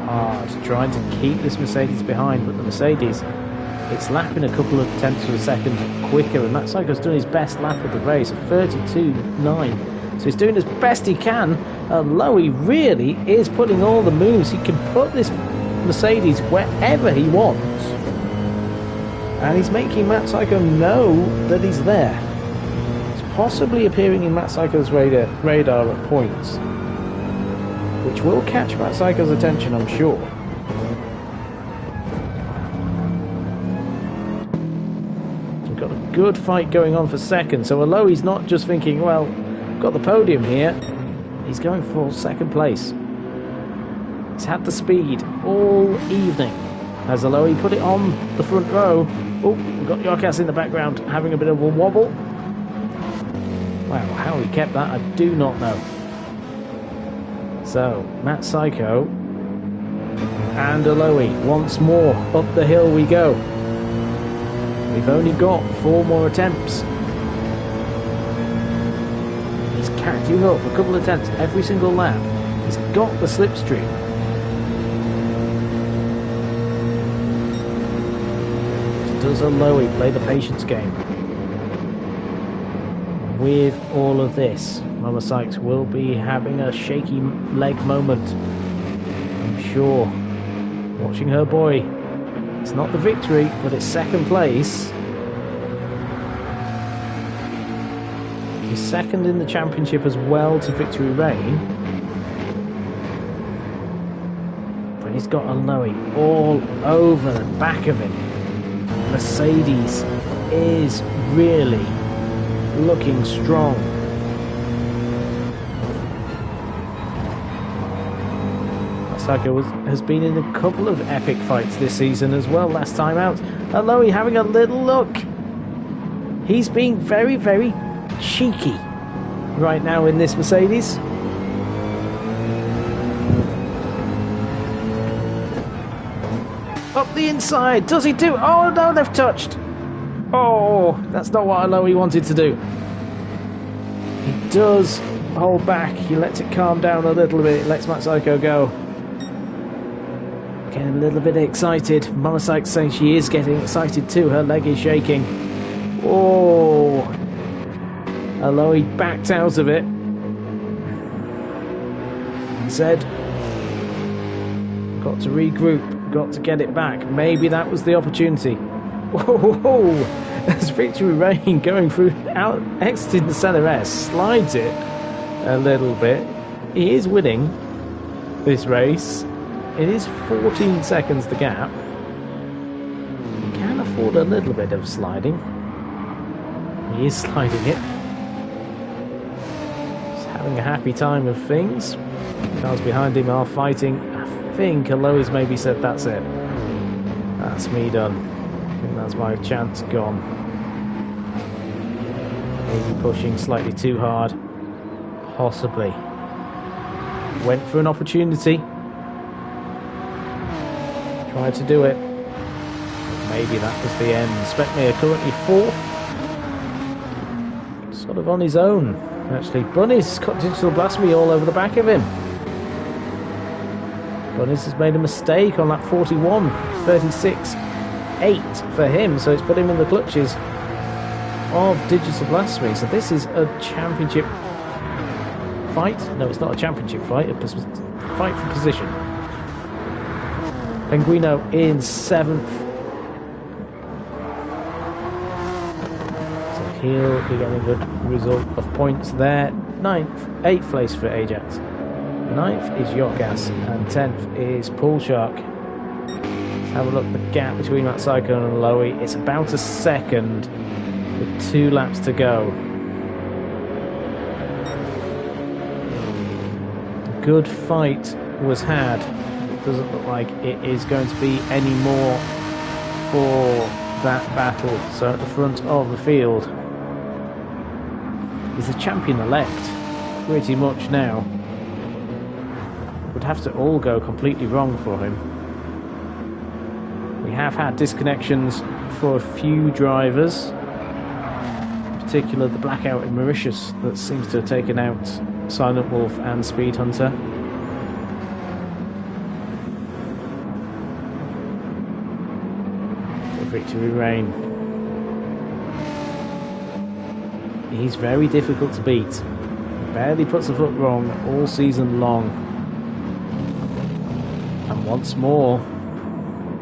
hard, trying to keep this Mercedes behind, but the Mercedes, it's lapping a couple of tenths of a second quicker, and Matt Psycho's done his best lap of the race, 32.9. So he's doing as best he can. Lowy really is putting all the moves. He can put this Mercedes wherever he wants, and he's making Matt Psycho know that he's there. Possibly appearing in Matt Psycho's radar at points, which will catch Matt Psycho's attention, I'm sure. We've got a good fight going on for second, so although he's not just thinking, well, got the podium here, he's going for second place. He's had the speed all evening. As Aloy put it on the front row. Oh, we've got Yarkas in the background having a bit of a wobble. Wow, how he kept that, I do not know. So, Matt Psycho and Aloy once more up the hill we go. We've only got 4 more attempts. He's catching up a couple of attempts every single lap. He's got the slipstream. Does Aloy play the patience game? With all of this, Mama Sykes will be having a shaky leg moment, I'm sure. Watching her boy. It's not the victory, but it's second place. He's second in the championship as well to Victory Reign. But he's got Aloy all over the back of him. Mercedes is really looking strong. Psycho has been in a couple of epic fights this season as well last time out. Aloy having a little look. He's being very, very cheeky right now in this Mercedes. Up the inside. Does he do? Oh no, they've touched. Oh, that's not what Aloy wanted to do. He does hold back. He lets it calm down a little bit. Lets Matt Psycho go. Getting a little bit excited. Mama Sykes saying she is getting excited too. Her leg is shaking. Oh, Aloy backed out of it. He said, got to regroup. Got to get it back. Maybe that was the opportunity. Whoa! as Victory Rain going through, exiting the center S, slides it a little bit. He is winning this race. It is 14 seconds the gap. He can afford a little bit of sliding. He is sliding it. He's having a happy time of things. Cars behind him are fighting. I think Alois maybe said, that's it. That's me done. I think that's my chance gone. Maybe pushing slightly too hard. Possibly. Went for an opportunity. Tried to do it. Maybe that was the end. Speckmere currently 4th. Sort of on his own, actually. Bunny's got Digital Blasphemy all over the back of him. Bunny's has made a mistake on lap 41. 36.8 for him, so it's put him in the clutches of Digital Blasphemy. So this is a championship fight. No, it's not a championship fight. A fight for position. Penguino in 7th. So he'll be getting a good result of points there. 9th, 8th place for Ajax. 9th is Yokas, and 10th is Poolshark. Let's have a look at the gap between Matt Psycho and Lowy. It's about a second with 2 laps to go. Good fight was had. It doesn't look like it is going to be any more for that battle. So at the front of the field is the champion-elect, pretty much now. Would have to all go completely wrong for him. We have had disconnections for a few drivers, in particular the blackout in Mauritius that seems to have taken out Silent Wolf and Speed Hunter. For Victory Rain. He's very difficult to beat. Barely puts a foot wrong all season long. And once more,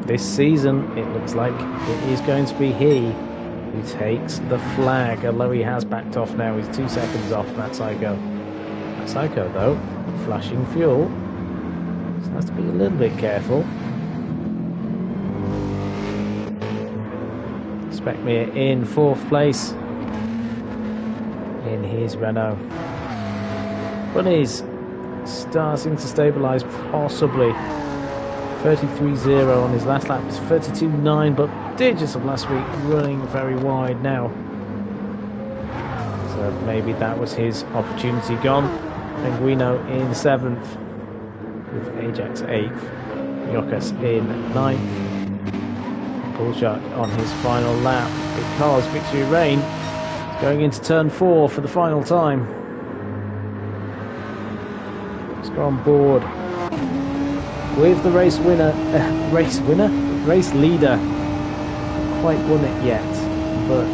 this season, it looks like it is going to be he who takes the flag, although he has backed off now. He's 2 seconds off Matt Psycho. Matt Psycho, though, flashing fuel, so has to be a little bit careful. Speckmere in 4th place in his Renault. Bunny's starting to stabilise, possibly. 33.0 on his last lap. It's 32.9, but Digital last week running very wide now. So maybe that was his opportunity gone. Penguino in 7th, with Ajax 8th, Yokas in 9th. Poolshark on his final lap, because Victory Rain is going into turn 4 for the final time. Let's go on board with the race leader. Not quite won it yet, but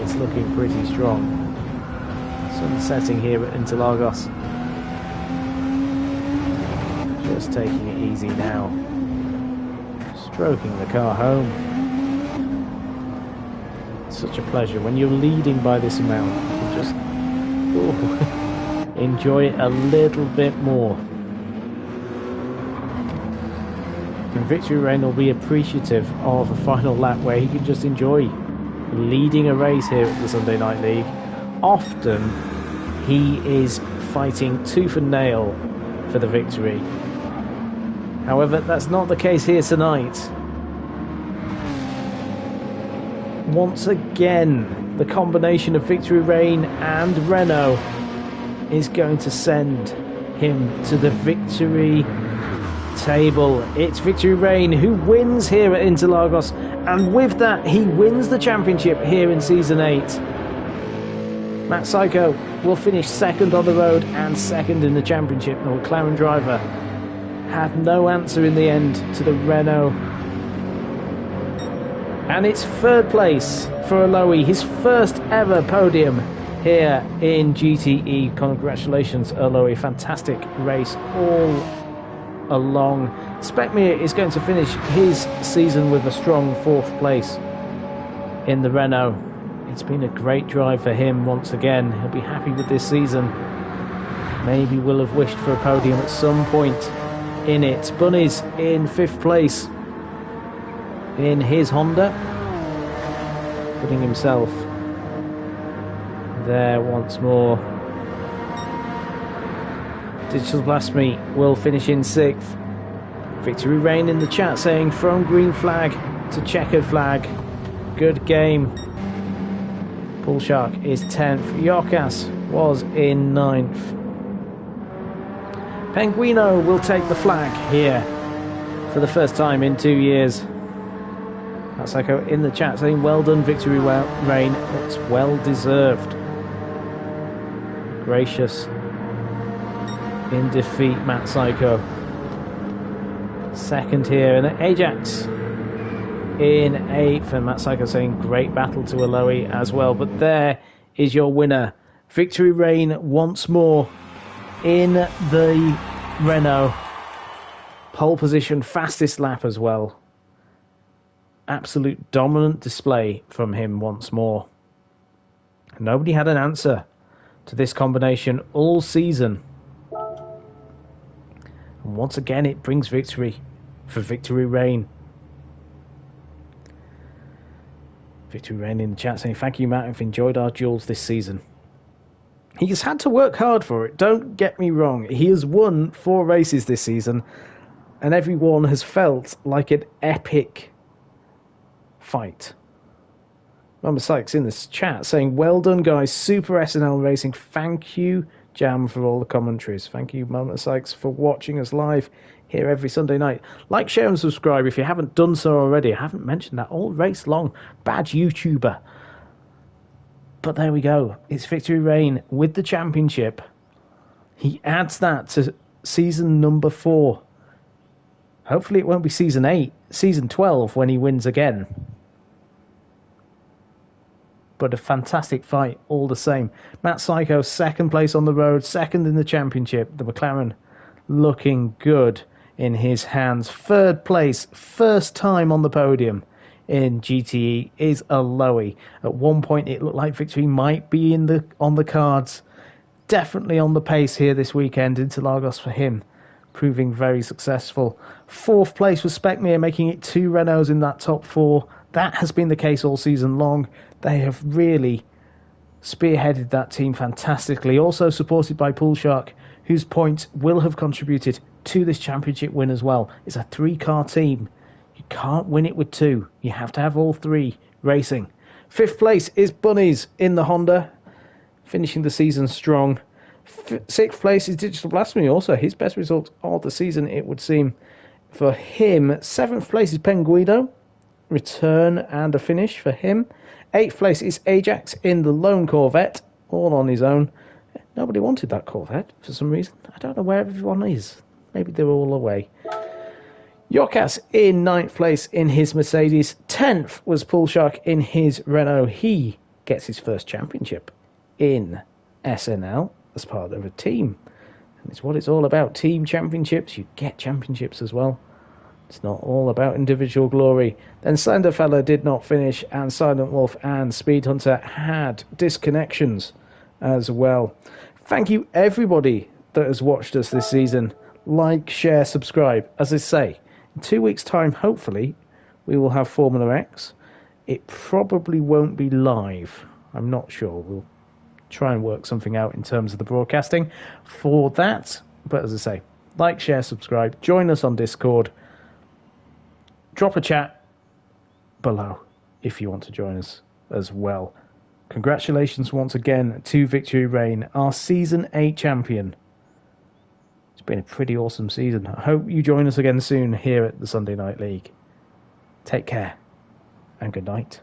it's looking pretty strong. Sun setting here at Interlagos. Just taking it easy now. Stroking the car home. Such a pleasure when you're leading by this amount. You can just enjoy it a little bit more. And Victory Rain will be appreciative of a final lap where he can just enjoy leading a race here at the Sunday Night League. Often he is fighting tooth and nail for the victory. However, that's not the case here tonight. Once again, the combination of Victory Rain and Renault is going to send him to the victory table. It's Victory Rain who wins here at Interlagos, and with that he wins the championship here in Season 8. Matt Psycho will finish 2nd on the road and 2nd in the championship. The McLaren driver had no answer in the end to the Renault. And it's 3rd place for Aloy, his first ever podium here in GTE. Congratulations, Aloy. Fantastic race all along. Speckmere is going to finish his season with a strong 4th place. in the Renault. It's been a great drive for him once again. He'll be happy with this season. Maybe will have wished for a podium at some point in it. Bunny's in 5th place in his Honda, putting himself there once more. Digital Blasphemy will finish in 6th. Victory Rain in the chat saying from green flag to checkered flag. Good game. Pool Shark is 10th. Yokas was in 9th. Penguino will take the flag here for the first time in 2 years. That's Echo in the chat saying well done Victory Rain. It's well deserved. Gracious in defeat, Matt Psycho. Second here, and Ajax in 8th, and Matt Psycho saying great battle to Aloe as well. But there is your winner. Victory Rain once more in the Renault. Pole position, fastest lap as well. Absolute dominant display from him once more. Nobody had an answer to this combination all season. And once again, it brings victory for Victory Rain. Victory Rain in the chat saying, thank you, Matt. I've enjoyed our duels this season. He's had to work hard for it. Don't get me wrong. He has won 4 races this season, and everyone has felt like an epic fight. Mama Sykes in this chat saying, well done, guys. Super SNL Racing. Thank you, Jam, for all the commentaries. Thank you, Mama Sykes, for watching us live here every Sunday night. Like, share, and subscribe if you haven't done so already. I haven't mentioned that all race long. Bad YouTuber. But there we go. It's Victory Rain with the championship. He adds that to season number 4. Hopefully it won't be season 8, season 12 when he wins again. But a fantastic fight all the same. Matt Psycho, 2nd place on the road, 2nd in the championship. The McLaren looking good in his hands. 3rd place, first time on the podium in GTE is Aloe. At one point it looked like victory might be on the cards. Definitely on the pace here this weekend. Interlagos for him, proving very successful. 4th place was Specmere, making it 2 Renaults in that top 4. That has been the case all season long. They have really spearheaded that team fantastically. Also supported by Pool Shark, whose points will have contributed to this championship win as well. It's a 3-car team. You can't win it with 2. You have to have all 3 racing. 5th place is Bunnies in the Honda, finishing the season strong. 6th place is Digital Blasphemy, also his best result of the season, it would seem, for him. 7th place is Penguino. Return and a finish for him. 8th place is Ajax in the lone Corvette, all on his own. Nobody wanted that Corvette for some reason. I don't know where everyone is. Maybe they're all away. Yokas in 9th place in his Mercedes. 10th was Pool Shark in his Renault. He gets his first championship in SNL as part of a team. And it's what it's all about. Team championships. You get championships as well. It's not all about individual glory. Then Slenderfella did not finish, and Silent Wolf and Speed Hunter had disconnections as well. Thank you, everybody that has watched us this season. Like, share, subscribe. As I say, in 2 weeks' time, hopefully, we will have Formula X. It probably won't be live. I'm not sure. We'll try and work something out in terms of the broadcasting for that. But as I say, like, share, subscribe. Join us on Discord. Drop a chat below if you want to join us as well. Congratulations once again to Victory Rain, our Season 8 champion. It's been a pretty awesome season. I hope you join us again soon here at the Sunday Night League. Take care and good night.